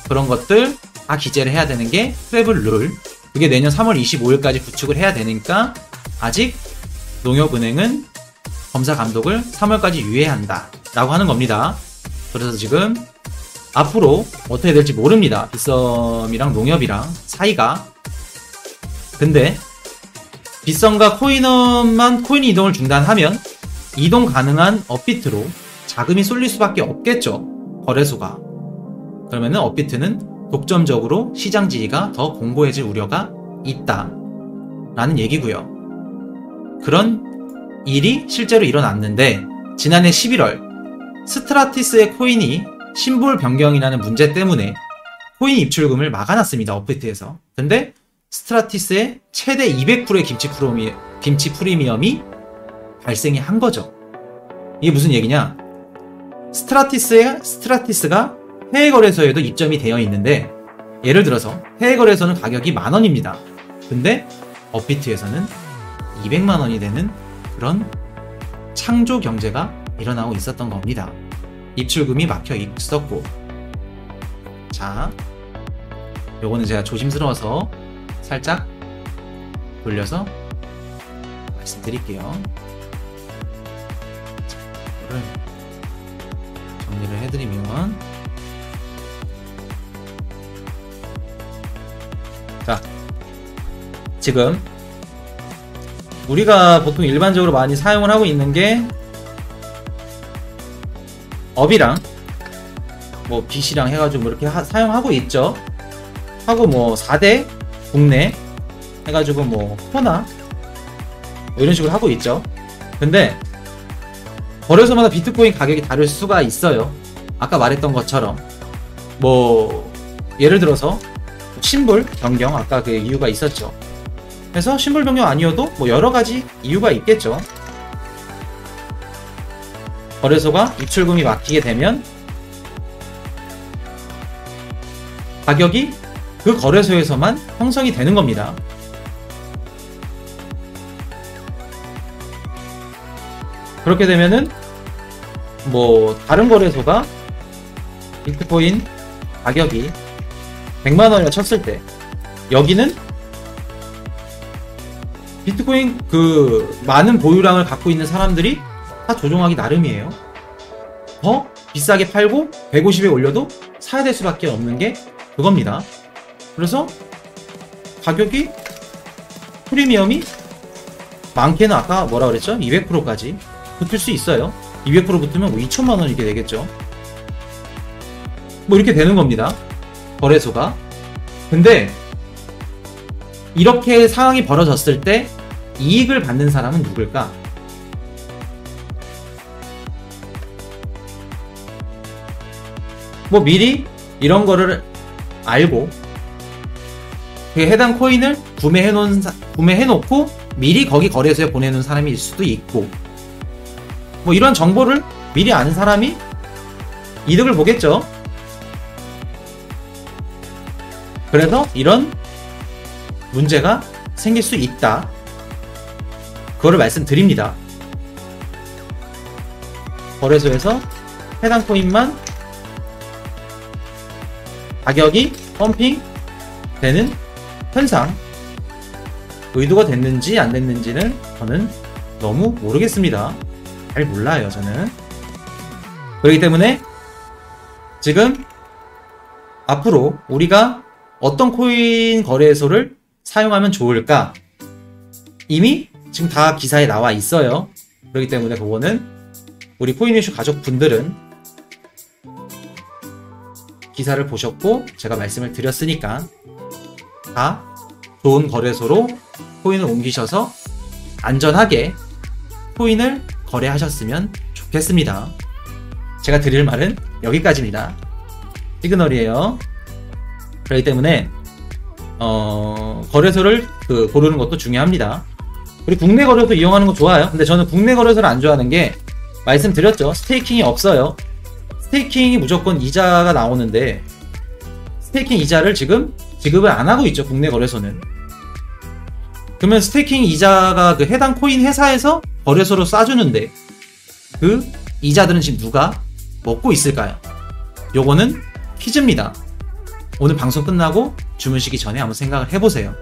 그런 것들 다 기재를 해야 되는 게 트래블 룰. 그게 내년 3월 25일까지 구축을 해야 되니까 아직 농협은행은 검사 감독을 3월까지 유예한다 라고 하는 겁니다. 그래서 지금 앞으로 어떻게 될지 모릅니다. 빗썸이랑 농협이랑 사이가. 근데 빗썸과 코인업만 코인 이동을 중단하면 이동 가능한 업비트로 자금이 쏠릴 수밖에 없겠죠. 거래소가. 그러면은 업비트는 독점적으로 시장 지위가 더 공고해질 우려가 있다 라는 얘기고요. 그런 일이 실제로 일어났는데 지난해 11월 스트라티스의 코인이 심볼 변경이라는 문제 때문에 코인 입출금을 막아놨습니다. 업비트에서. 근데 스트라티스의 최대 200%의 김치 프리미엄이 발생이 한 거죠. 이게 무슨 얘기냐? 스트라티스가 해외 거래소에도 입점이 되어 있는데 예를 들어서 해외 거래소는 가격이 10,000원입니다. 근데 업비트에서는 200만원이 되는 그런 창조 경제가 일어나고 있었던 겁니다. 입출금이 막혀 있었고. 자, 요거는 제가 조심스러워서 살짝 돌려서 말씀드릴게요. 자, 이거를 정리를 해드리면, 자, 지금 우리가 보통 일반적으로 많이 사용을 하고 있는 게 업이랑 뭐 빗이랑 해가지고 뭐 이렇게 사용하고 있죠. 하고 뭐 4대 국내 해가지고 뭐 코나 뭐 이런 식으로 하고 있죠. 근데 거래소마다 비트코인 가격이 다를 수가 있어요. 아까 말했던 것처럼 뭐 예를 들어서 심볼 변경, 아까 그 이유가 있었죠. 그래서 심볼 변경 아니어도 뭐 여러가지 이유가 있겠죠. 거래소가 입출금이 막히게 되면 가격이 그 거래소에서만 형성이 되는 겁니다. 그렇게 되면은 뭐 다른 거래소가 비트코인 가격이 100만원이라 쳤을 때 여기는 비트코인 그 많은 보유량을 갖고 있는 사람들이 다 조종하기 나름이에요. 더 비싸게 팔고 150에 올려도 사야 될 수밖에 없는 게 그겁니다. 그래서 가격이 프리미엄이 많게는 아까 뭐라 그랬죠? 200%까지 붙을 수 있어요. 200% 붙으면 뭐 2천만원 이렇게 되겠죠. 뭐 이렇게 되는 겁니다. 거래소가. 근데 이렇게 상황이 벌어졌을 때 이익을 받는 사람은 누굴까? 뭐 미리 이런 거를 알고 그 해당 코인을 구매해놓고 미리 거기 거래소에 보내놓은 사람일 수도 있고, 뭐 이런 정보를 미리 아는 사람이 이득을 보겠죠. 그래서 이런 문제가 생길 수 있다. 그거를 말씀드립니다. 거래소에서 해당 코인만 가격이 펌핑 되는 현상, 의도가 됐는지 안 됐는지는 저는 너무 모르겠습니다. 잘 몰라요, 저는. 그렇기 때문에 지금 앞으로 우리가 어떤 코인 거래소를 사용하면 좋을까? 이미 지금 다 기사에 나와 있어요. 그렇기 때문에 그거는 우리 코인 이슈 가족분들은 기사를 보셨고 제가 말씀을 드렸으니까 다 좋은 거래소로 코인을 옮기셔서 안전하게 코인을 거래하셨으면 좋겠습니다. 제가 드릴 말은 여기까지입니다. 시그널이에요. 그렇기 때문에 거래소를 고르는 것도 중요합니다. 우리 국내 거래소 이용하는 거 좋아요. 근데 저는 국내 거래소를 안 좋아하는 게 말씀드렸죠. 스테이킹이 없어요. 스테이킹이 무조건 이자가 나오는데 스테이킹 이자를 지금 지급을 안 하고 있죠. 국내 거래소는. 그러면 스테이킹 이자가 그 해당 코인 회사에서 거래소로 쏴주는데 그 이자들은 지금 누가 먹고 있을까요? 요거는 퀴즈입니다. 오늘 방송 끝나고 주무시기 전에 한번 생각을 해보세요.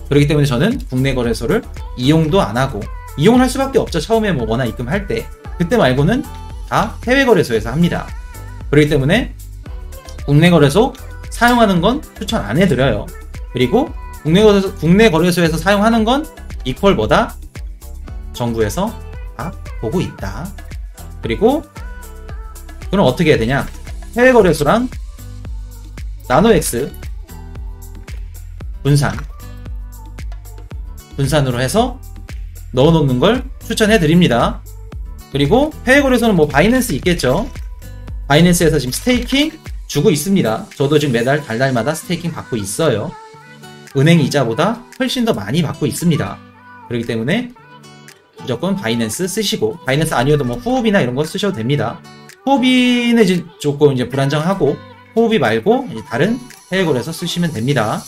그렇기 때문에 저는 국내 거래소를 이용도 안 하고, 이용을 할 수밖에 없죠. 처음에 뭐 원화 입금할 때. 그때 말고는 다 해외 거래소에서 합니다. 그렇기 때문에 국내 거래소 사용하는 건 추천 안 해드려요. 그리고 국내 거래소에서 사용하는 건 이퀄 뭐다? 정부에서 다 보고 있다. 그리고 그럼 어떻게 해야 되냐? 해외 거래소랑 나노엑스 분산으로 해서 넣어놓는 걸 추천해 드립니다. 그리고 해외 거래소는 뭐 바이낸스 있겠죠. 바이낸스에서 지금 스테이킹 주고 있습니다. 저도 지금 매달 달달마다 스테이킹 받고 있어요. 은행 이자보다 훨씬 더 많이 받고 있습니다. 그렇기 때문에 무조건 바이낸스 쓰시고, 바이낸스 아니어도 뭐 후오비나 이런 거 쓰셔도 됩니다. 후오비는 이제 조금 이제 불안정하고, 후오비 말고 이제 다른 해외 거래소 쓰시면 됩니다.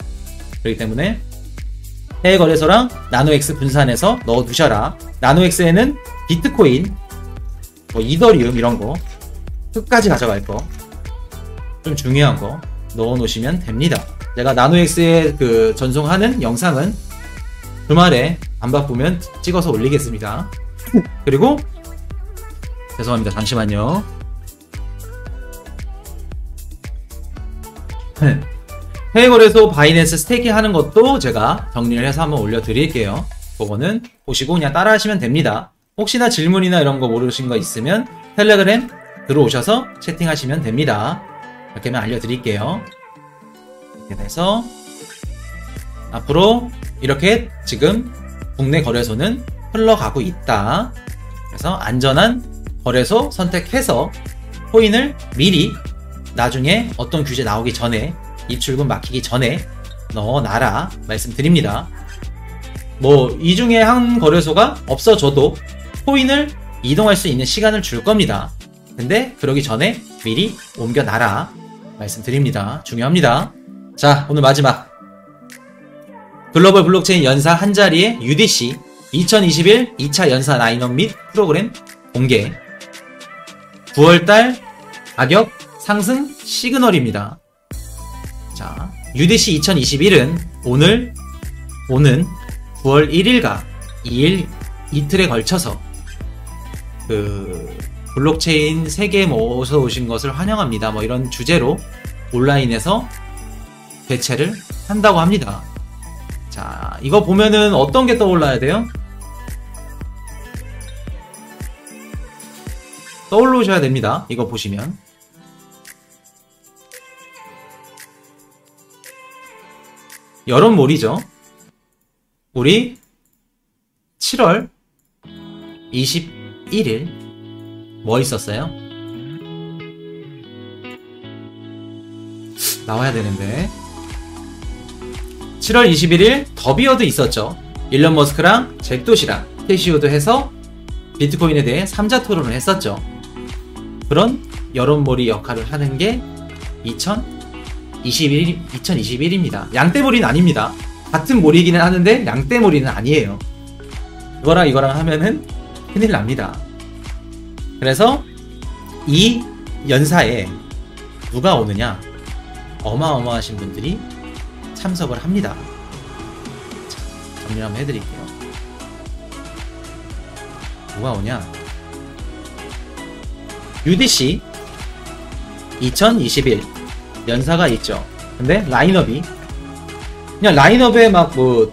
그렇기 때문에 해외 거래소랑 나노엑스 분산해서 넣어 두셔라. 나노엑스에는 비트코인, 뭐 이더리움 이런 거 끝까지 가져갈 거, 좀 중요한 거 넣어 놓으시면 됩니다. 제가 나노엑스에 그 전송하는 영상은 주말에 안 바쁘면 찍어서 올리겠습니다. 그리고 죄송합니다. 잠시만요. 해외 거래소 바이낸스 스테이킹 하는 것도 제가 정리를 해서 한번 올려드릴게요. 그거는 보시고 그냥 따라 하시면 됩니다. 혹시나 질문이나 이런 거 모르신 거 있으면 텔레그램 들어오셔서 채팅하시면 됩니다. 이렇게만 알려드릴게요. 이렇게 돼서 앞으로 이렇게 지금 국내 거래소는 흘러가고 있다. 그래서 안전한 거래소 선택해서 코인을 미리 나중에 어떤 규제 나오기 전에, 입출금 막히기 전에 넣어놔라 말씀드립니다. 뭐 이 중에 한 거래소가 없어져도 코인을 이동할 수 있는 시간을 줄 겁니다. 근데 그러기 전에 미리 옮겨놔라 말씀드립니다. 중요합니다. 자, 오늘 마지막 글로벌 블록체인 연사 한자리에 UDC 2021 2차 연사 라인업 및 프로그램 공개. 9월달 가격 상승 시그널입니다. 자, UDC 2021은 오늘 오는 9월 1일과 2일 이틀에 걸쳐서 그 블록체인 세계에 모셔 오신 것을 환영합니다. 뭐 이런 주제로 온라인에서 개최를 한다고 합니다. 자, 이거 보면은 어떤 게 떠올라야 돼요? 떠올르셔야 됩니다. 이거 보시면. 여론몰이죠. 우리 7월 21일 뭐 있었어요? 나와야 되는데. 7월 21일 더비어드 있었죠. 일론 머스크랑 잭 도시랑 캐시우드 해서 비트코인에 대해 3자 토론을 했었죠. 그런 여론몰이 역할을 하는 게 2021입니다. 양떼몰이는 아닙니다. 같은 몰이기는 하는데 양떼몰이는 아니에요. 이거랑 이거랑 하면은 큰일 납니다. 그래서 이 연사에 누가 오느냐? 어마어마하신 분들이 참석을 합니다. 자, 정리 한번 해드릴게요. 누가 오냐? UDC 2021 연사가 있죠. 근데 라인업이 그냥 라인업에 막 뭐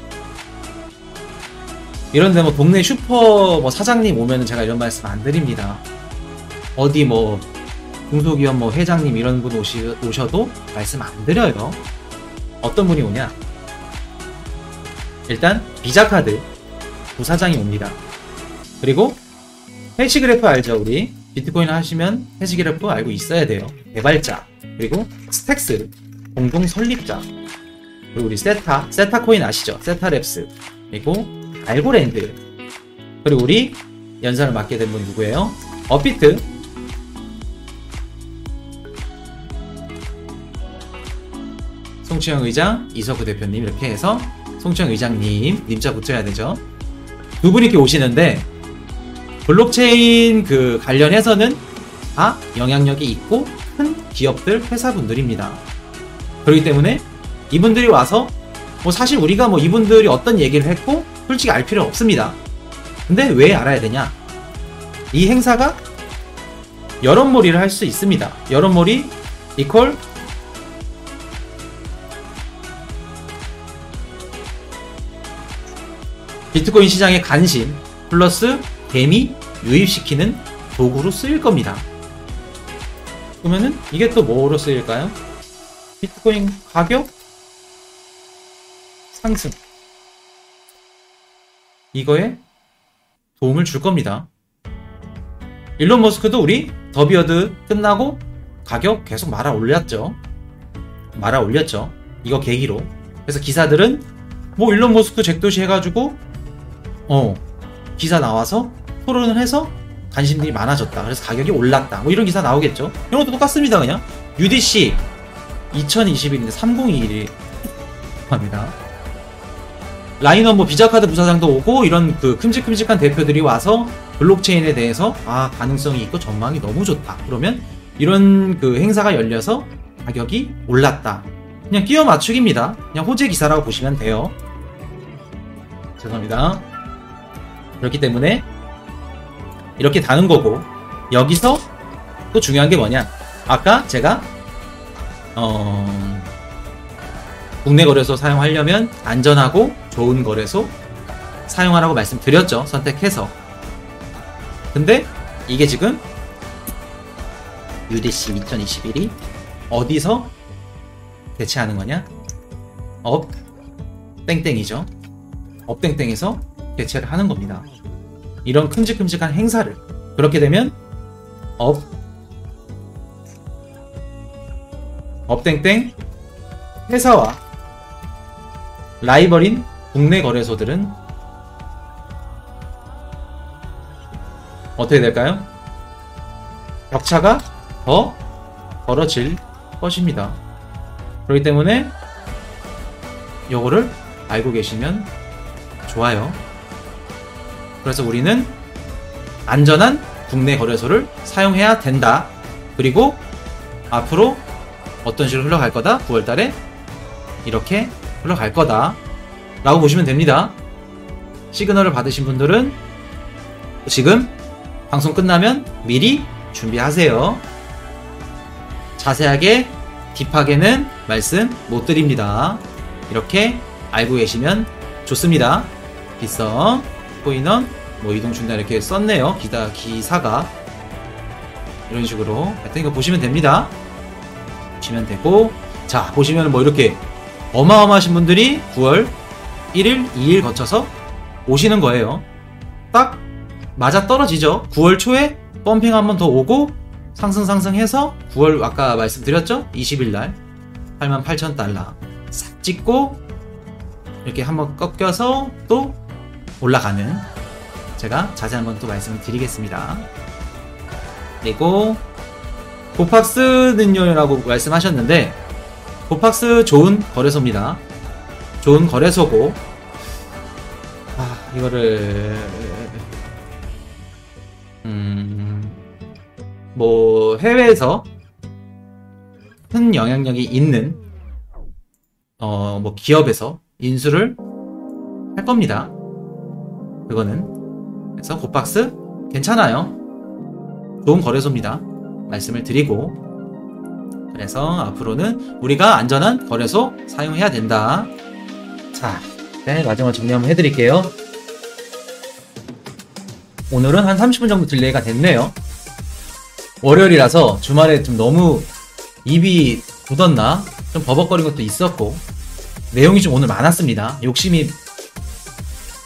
이런데 뭐 동네 슈퍼 뭐 사장님 오면은 제가 이런 말씀 안 드립니다. 어디 뭐 중소기업 뭐 회장님 이런 분 오셔도 말씀 안 드려요. 어떤 분이 오냐? 일단 비자카드 부사장이 옵니다. 그리고 해시그래프 알죠? 우리 비트코인 하시면 해시그래프 알고 있어야 돼요. 개발자, 그리고 스택스 공동 설립자, 그리고 우리 세타코인 아시죠? 세타랩스, 그리고 알고랜드, 그리고 우리 연사를 맡게 된 분 누구예요? 업비트, 송치영 의장, 이석우 대표님, 이렇게 해서 송치영 의장님 님자 붙여야 되죠. 두 분이 이렇게 오시는데 블록체인 그 관련해서는 다 영향력이 있고 큰 기업들, 회사분들입니다. 그렇기 때문에 이분들이 와서 뭐 사실 우리가 뭐 이분들이 어떤 얘기를 했고 솔직히 알 필요 없습니다. 근데 왜 알아야 되냐? 이 행사가 여론몰이를 할 수 있습니다. 여론몰이 이퀄 비트코인 시장의 관심 플러스 개미 유입시키는 도구로 쓰일 겁니다. 그러면은 이게 또 뭐로 쓰일까요? 비트코인 가격 상승, 이거에 도움을 줄 겁니다. 일론 머스크도 우리 더비어드 끝나고 가격 계속 말아 올렸죠. 이거 계기로. 그래서 기사들은 뭐 일론 머스크 잭도시 해가지고 기사 나와서 토론을 해서 관심들이 많아졌다. 그래서 가격이 올랐다. 뭐 이런 기사 나오겠죠. 이런 것도 똑같습니다. 그냥 UDC 2021인데 3021이 합니다. 라인업 뭐 비자카드 부사장도 오고 이런 그 큼직큼직한 대표들이 와서 블록체인에 대해서 가능성이 있고 전망이 너무 좋다. 그러면 이런 그 행사가 열려서 가격이 올랐다. 그냥 끼워 맞추기입니다. 그냥 호재 기사라고 보시면 돼요. 죄송합니다. 그렇기 때문에 이렇게 다는 거고, 여기서 또 중요한 게 뭐냐? 아까 제가 국내 거래소 사용하려면 안전하고 좋은 거래소 사용하라고 말씀드렸죠. 선택해서. 근데 이게 지금 UDC 2021이 어디서 대체하는 거냐? 업 땡땡이죠. 업 땡땡에서 대체를 하는 겁니다. 이런 큼직큼직한 행사를. 그렇게 되면 업 땡땡 회사와 라이벌인 국내 거래소들은 어떻게 될까요? 격차가 더 벌어질 것입니다. 그렇기 때문에 요거를 알고 계시면 좋아요. 그래서 우리는 안전한 국내 거래소를 사용해야 된다. 그리고 앞으로 어떤 식으로 흘러갈 거다? 9월달에 이렇게 흘러갈 거다 라고 보시면 됩니다. 시그널을 받으신 분들은 지금 방송 끝나면 미리 준비하세요. 자세하게 딥하게는 말씀 못 드립니다. 이렇게 알고 계시면 좋습니다. 비썸, 코인원, 뭐 이동 중단 이렇게 썼네요. 기사가 이런 식으로 하여튼 이거 보시면 됩니다. 보시면 되고, 자 보시면 뭐 이렇게 어마어마하신 분들이 9월 1일, 2일 거쳐서 오시는 거예요. 딱 맞아 떨어지죠. 9월 초에 펌핑 한 번 더 오고 상승해서 9월 아까 말씀드렸죠? 20일날 88,000달러 싹 찍고 이렇게 한번 꺾여서 또 올라가는, 제가 자세한 건 또 말씀을 드리겠습니다. 그리고 고팍스는요 라고 말씀하셨는데, 고팍스 좋은 거래소입니다. 좋은 거래소고, 이거를 뭐 해외에서 큰 영향력이 있는 뭐 기업에서 인수를 할 겁니다. 그거는. 그래서 고팍스 괜찮아요. 좋은 거래소입니다. 말씀을 드리고, 그래서 앞으로는 우리가 안전한 거래소 사용해야 된다. 자, 네, 마지막 정리 한번 해드릴게요. 오늘은 한 30분 정도 딜레이가 됐네요. 월요일이라서 주말에 좀 너무 입이 굳었나? 좀 버벅거린 것도 있었고 내용이 좀 오늘 많았습니다. 욕심이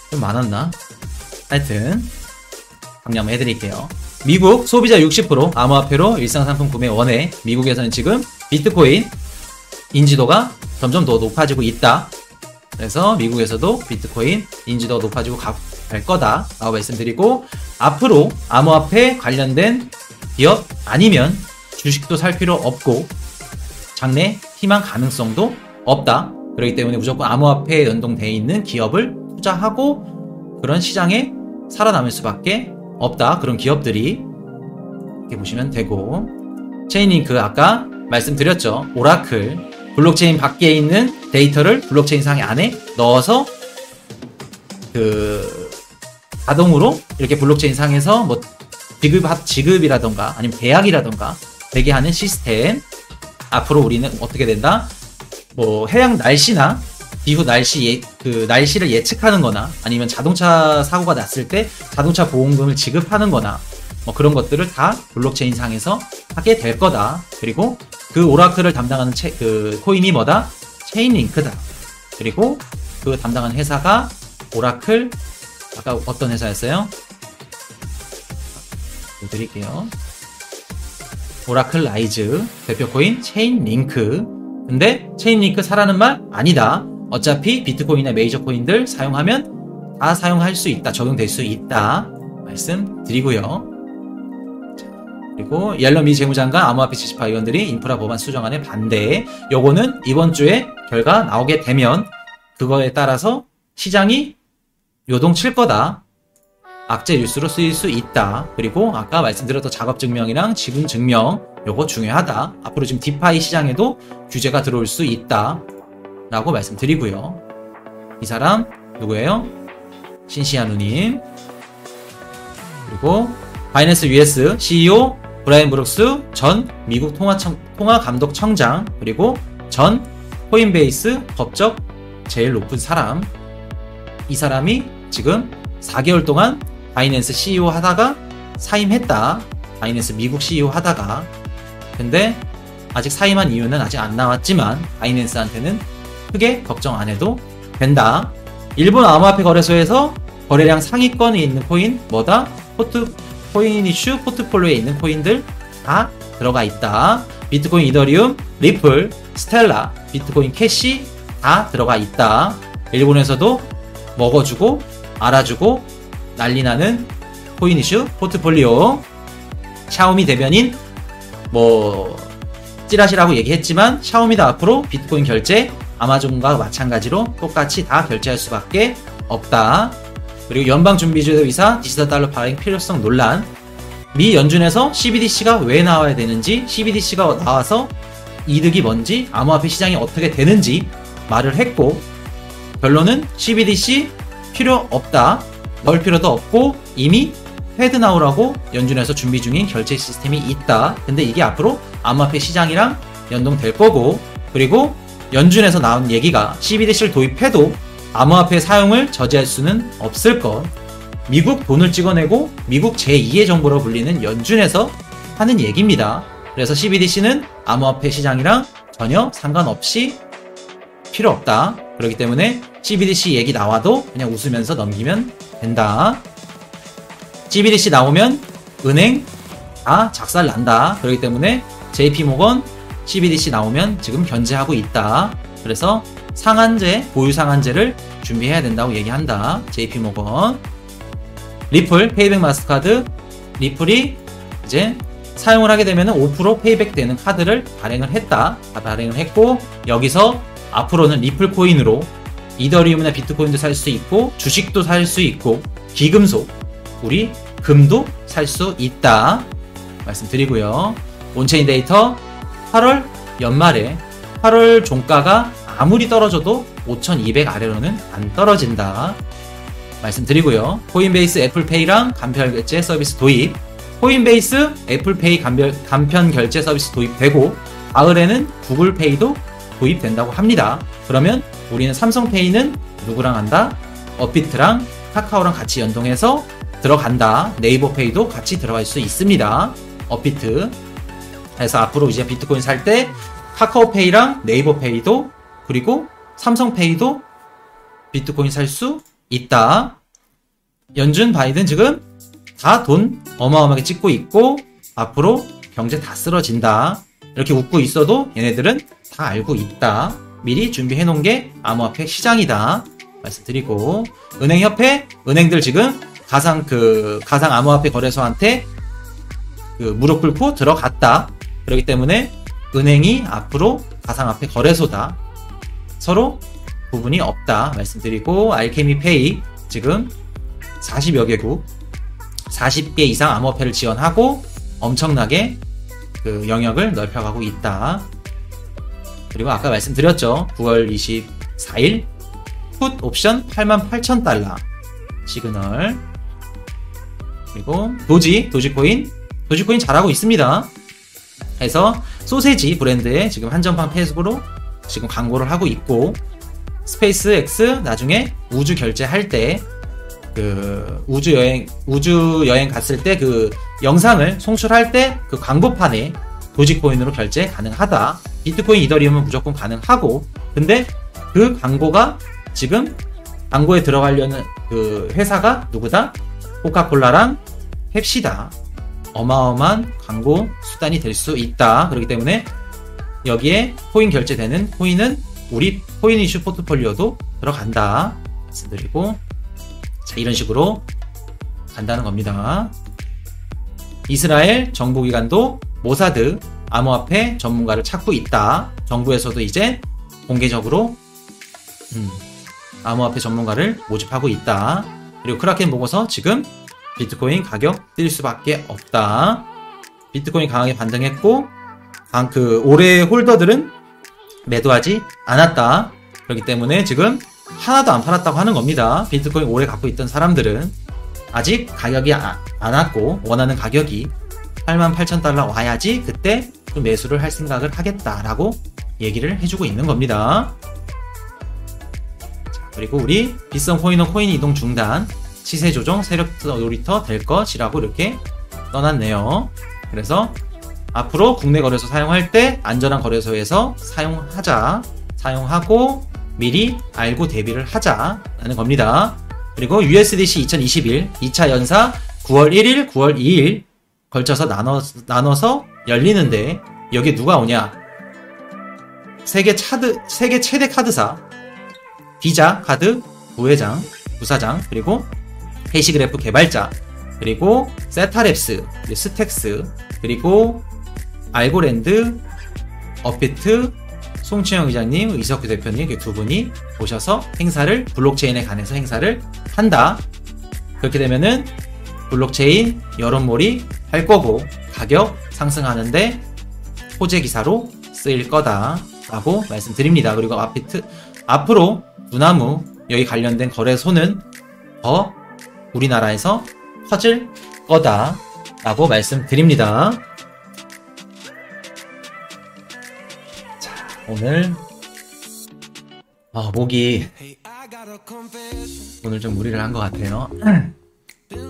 좀 많았나? 하여튼 정리 한번 해드릴게요. 미국 소비자 60% 암호화폐로 일상상품 구매 원해. 미국에서는 지금 비트코인 인지도가 점점 더 높아지고 있다. 그래서 미국에서도 비트코인 인지도가 높아지고 갈 거다 라고 말씀드리고, 앞으로 암호화폐 관련된 기업 아니면 주식도 살 필요 없고 장래 희망 가능성도 없다. 그렇기 때문에 무조건 암호화폐에 연동되어 있는 기업을 투자하고 그런 시장에 살아남을 수밖에 없다. 그런 기업들이 이렇게 보시면 되고, 체인링크 아까 말씀드렸죠. 오라클 블록체인 밖에 있는 데이터를 블록체인 상에 안에 넣어서 자동으로 이렇게 블록체인 상에서 뭐 지급이라던가 아니면 계약이라던가 되게 하는 시스템. 앞으로 우리는 어떻게 된다? 뭐 해양 날씨나 기후 날씨를 예측하는 거나 아니면 자동차 사고가 났을 때 자동차 보험금을 지급하는 거나 뭐 그런 것들을 다 블록체인 상에서 하게 될 거다. 그리고 그 오라클을 담당하는 코인이 뭐다? 체인링크다. 그리고 그 담당하는 회사가 오라클, 아까 어떤 회사였어요? 드릴게요. 오라클 라이즈 대표 코인 체인링크. 근데 체인링크 사라는 말 아니다. 어차피 비트코인이나 메이저 코인들 사용하면 다 사용할 수 있다. 적용될 수 있다. 말씀드리고요. 그리고 옐런 미 재무장관 암호화폐 78위원들이 인프라 법안 수정안에 반대. 요거는 이번 주에 결과 나오게 되면 그거에 따라서 시장이 요동칠 거다. 악재 뉴스로 쓰일 수 있다. 그리고 아까 말씀드렸던 작업증명이랑 지분증명 요거 중요하다. 앞으로 지금 디파이 시장에도 규제가 들어올 수 있다 라고 말씀드리고요. 이 사람 누구예요? 신시아누님. 그리고 바이낸스 US CEO 브라이언 브룩스 전 미국 통화감독청장, 그리고 전 코인베이스 법적 제일 높은 사람. 이 사람이 지금 4개월 동안 바이낸스 CEO 하다가 사임했다. 바이낸스 미국 CEO 하다가. 근데 아직 사임한 이유는 아직 안 나왔지만 바이낸스한테는 크게 걱정 안 해도 된다. 일본 암호화폐 거래소에서 거래량 상위권에 있는 코인 뭐다? 코인 이슈 포트폴리오에 있는 코인들 다 들어가 있다. 비트코인, 이더리움, 리플, 스텔라, 비트코인 캐시 다 들어가 있다. 일본에서도 먹어주고 알아주고 난리나는 코인 이슈 포트폴리오. 샤오미 대변인 뭐 찌라시라고 얘기했지만 샤오미도 앞으로 비트코인 결제 아마존과 마찬가지로 똑같이 다 결제할 수밖에 없다. 그리고 연방준비제도이사 디지털 달러 발행 필요성 논란. 미 연준에서 CBDC가 왜 나와야 되는지, CBDC가 나와서 이득이 뭔지, 암호화폐 시장이 어떻게 되는지 말을 했고, 결론은 CBDC 필요 없다. 넣을 필요도 없고 이미 패드 나오라고 연준에서 준비 중인 결제 시스템이 있다. 근데 이게 앞으로 암호화폐 시장이랑 연동될 거고, 그리고 연준에서 나온 얘기가 CBDC를 도입해도 암호화폐 사용을 저지할 수는 없을 것. 미국 돈을 찍어내고 미국 제2의 정부로 불리는 연준에서 하는 얘기입니다. 그래서 CBDC는 암호화폐 시장이랑 전혀 상관없이 필요 없다. 그렇기 때문에 CBDC 얘기 나와도 그냥 웃으면서 넘기면 된다. CBDC 나오면 은행 다 작살 난다. 그렇기 때문에 JP모건 CBDC 나오면 지금 견제하고 있다. 그래서 상한제, 보유 상한제를 준비해야 된다고 얘기한다. JP모건. 리플, 페이백 마스터카드. 리플이 이제 사용을 하게 되면 5% 페이백 되는 카드를 발행을 했다. 발행을 했고, 여기서 앞으로는 리플 코인으로 이더리움이나 비트코인도 살 수 있고, 주식도 살 수 있고, 기금속, 우리 금도 살 수 있다. 말씀드리고요. 온체인 데이터 8월 연말에 8월 종가가 아무리 떨어져도 5,200 아래로는 안 떨어진다. 말씀드리고요. 코인베이스 애플페이랑 간편 결제 서비스 도입. 코인베이스 애플페이 간편 결제 서비스 도입되고, 가을에는 구글페이도 도입된다고 합니다. 그러면 우리는 삼성페이는 누구랑 한다? 업비트랑 카카오랑 같이 연동해서 들어간다. 네이버페이도 같이 들어갈 수 있습니다. 업비트. 그래서 앞으로 이제 비트코인 살 때 카카오페이랑 네이버페이도 그리고 삼성페이도 비트코인 살 수 있다. 연준 바이든 지금 다 돈 어마어마하게 찍고 있고 앞으로 경제 다 쓰러진다. 이렇게 웃고 있어도 얘네들은 다 알고 있다. 미리 준비해 놓은 게 암호화폐 시장이다. 말씀드리고 은행협회 은행들 지금 가상 암호화폐 거래소한테 무릎 꿇고 들어갔다. 그렇기 때문에 은행이 앞으로 가상화폐 거래소다. 서로 구분이 없다. 말씀드리고 알케미페이 지금 40여 개국 40개 이상 암호화폐를 지원하고 엄청나게 영역을 넓혀가고 있다. 그리고 아까 말씀드렸죠. 9월 24일 풋 옵션 88,000달러 시그널. 그리고 도지코인 잘하고 있습니다. 해서 소세지 브랜드에 지금 한정판 페이스북으로 지금 광고를 하고 있고 스페이스X 나중에 우주 결제할 때 우주 여행 갔을 때 영상을 송출할 때 광고판에 도지코인으로 결제 가능하다. 비트코인 이더리움은 무조건 가능하고 근데 광고가 지금 광고에 들어가려는 회사가 누구다? 코카콜라랑 펩시다. 어마어마한 광고 수단이 될 수 있다. 그렇기 때문에 여기에 코인 결제되는 코인은 우리 코인 이슈 포트폴리오도 들어간다. 말씀드리고 자, 이런 식으로 간다는 겁니다. 이스라엘 정보기관도 모사드 암호화폐 전문가를 찾고 있다. 정부에서도 이제 공개적으로 암호화폐 전문가를 모집하고 있다. 그리고 크라켄 보고서 지금 비트코인 가격 뛸 수밖에 없다. 비트코인 강하게 반등했고 올해 홀더들은 매도하지 않았다. 그렇기 때문에 지금 하나도 안 팔았다고 하는 겁니다. 비트코인 오래 갖고 있던 사람들은 아직 가격이 안 왔고 원하는 가격이 88,000달러 와야지 그때 좀 매수를 할 생각을 하겠다라고 얘기를 해주고 있는 겁니다. 자, 그리고 우리 빗썸 코인원 코인 이동 중단 시세 조정 세력 놀이터 될 것이라고 이렇게 써놨네요. 그래서 앞으로 국내 거래소 사용할 때 안전한 거래소에서 사용하고 미리 알고 대비를 하자라는 겁니다. 그리고 USDC 2021 2차 연사 9월 1일, 9월 2일 걸쳐서 나눠서 열리는데 여기 누가 오냐? 세계 최대 카드사 비자 카드 부사장 그리고 해시그래프 개발자 그리고 세타랩스, 스택스 그리고 알고랜드, 업비트 송치영 의장님, 이석규 대표님 두 분이 오셔서 블록체인에 관해서 행사를 한다. 그렇게 되면은 블록체인 여론몰이 할 거고 가격 상승하는데 호재 기사로 쓰일 거다라고 말씀드립니다. 그리고 앞으로 두나무 여기 관련된 거래소는 더 우리나라에서 커질 거다라고 말씀드립니다. 오늘 목이 오늘 좀 무리를 한 것 같아요.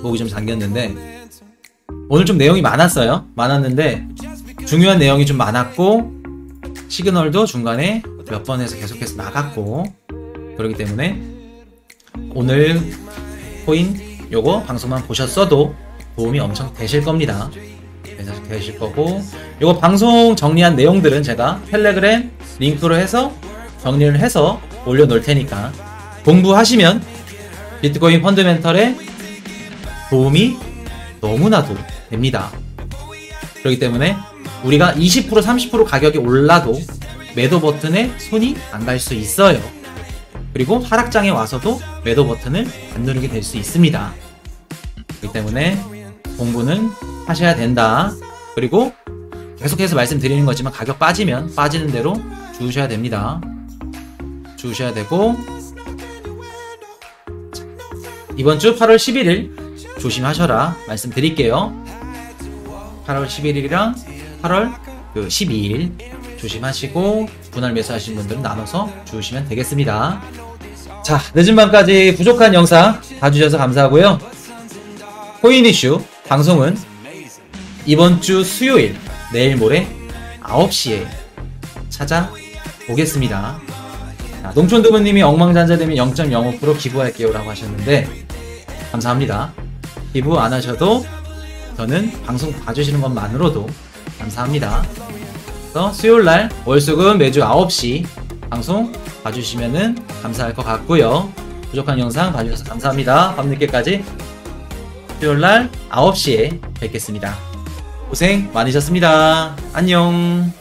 목이 좀 잠겼는데 오늘 좀 내용이 많았는데 중요한 내용이 좀 많았고 시그널도 중간에 몇 번에서 계속해서 나갔고 그렇기 때문에 오늘 코인 요거 방송만 보셨어도 도움이 엄청 되실 겁니다. 되실 거고 요거 방송 정리한 내용들은 제가 텔레그램 링크로 해서 정리를 해서 올려놓을 테니까 공부하시면 비트코인 펀드멘털에 도움이 너무나도 됩니다. 그렇기 때문에 우리가 20% 30% 가격이 올라도 매도 버튼에 손이 안 갈 수 있어요. 그리고 하락장에 와서도 매도 버튼을 안 누르게 될 수 있습니다. 그렇기 때문에 공부는 하셔야 된다. 그리고 계속해서 말씀드리는 거지만 가격 빠지면 빠지는 대로 주우셔야 됩니다. 주우셔야 되고 이번 주 8월 11일 조심하셔라 말씀드릴게요. 8월 11일이랑 8월 12일 조심하시고 분할 매수하신 분들은 나눠서 주우시면 되겠습니다. 자, 늦은 밤까지 부족한 영상 봐주셔서 감사하고요. 코인 이슈 방송은 이번 주 수요일, 내일 모레 9시에 찾아오겠습니다. 자, 농촌두부님이 억망잔자되면 0.05% 기부할게요 라고 하셨는데 감사합니다. 기부 안 하셔도 저는 방송 봐주시는 것만으로도 감사합니다. 그래서 수요일날 월수금 매주 9시 방송 봐주시면은 감사할 것 같고요. 부족한 영상 봐주셔서 감사합니다. 밤늦게까지 수요일날 9시에 뵙겠습니다. 고생 많으셨습니다. 안녕.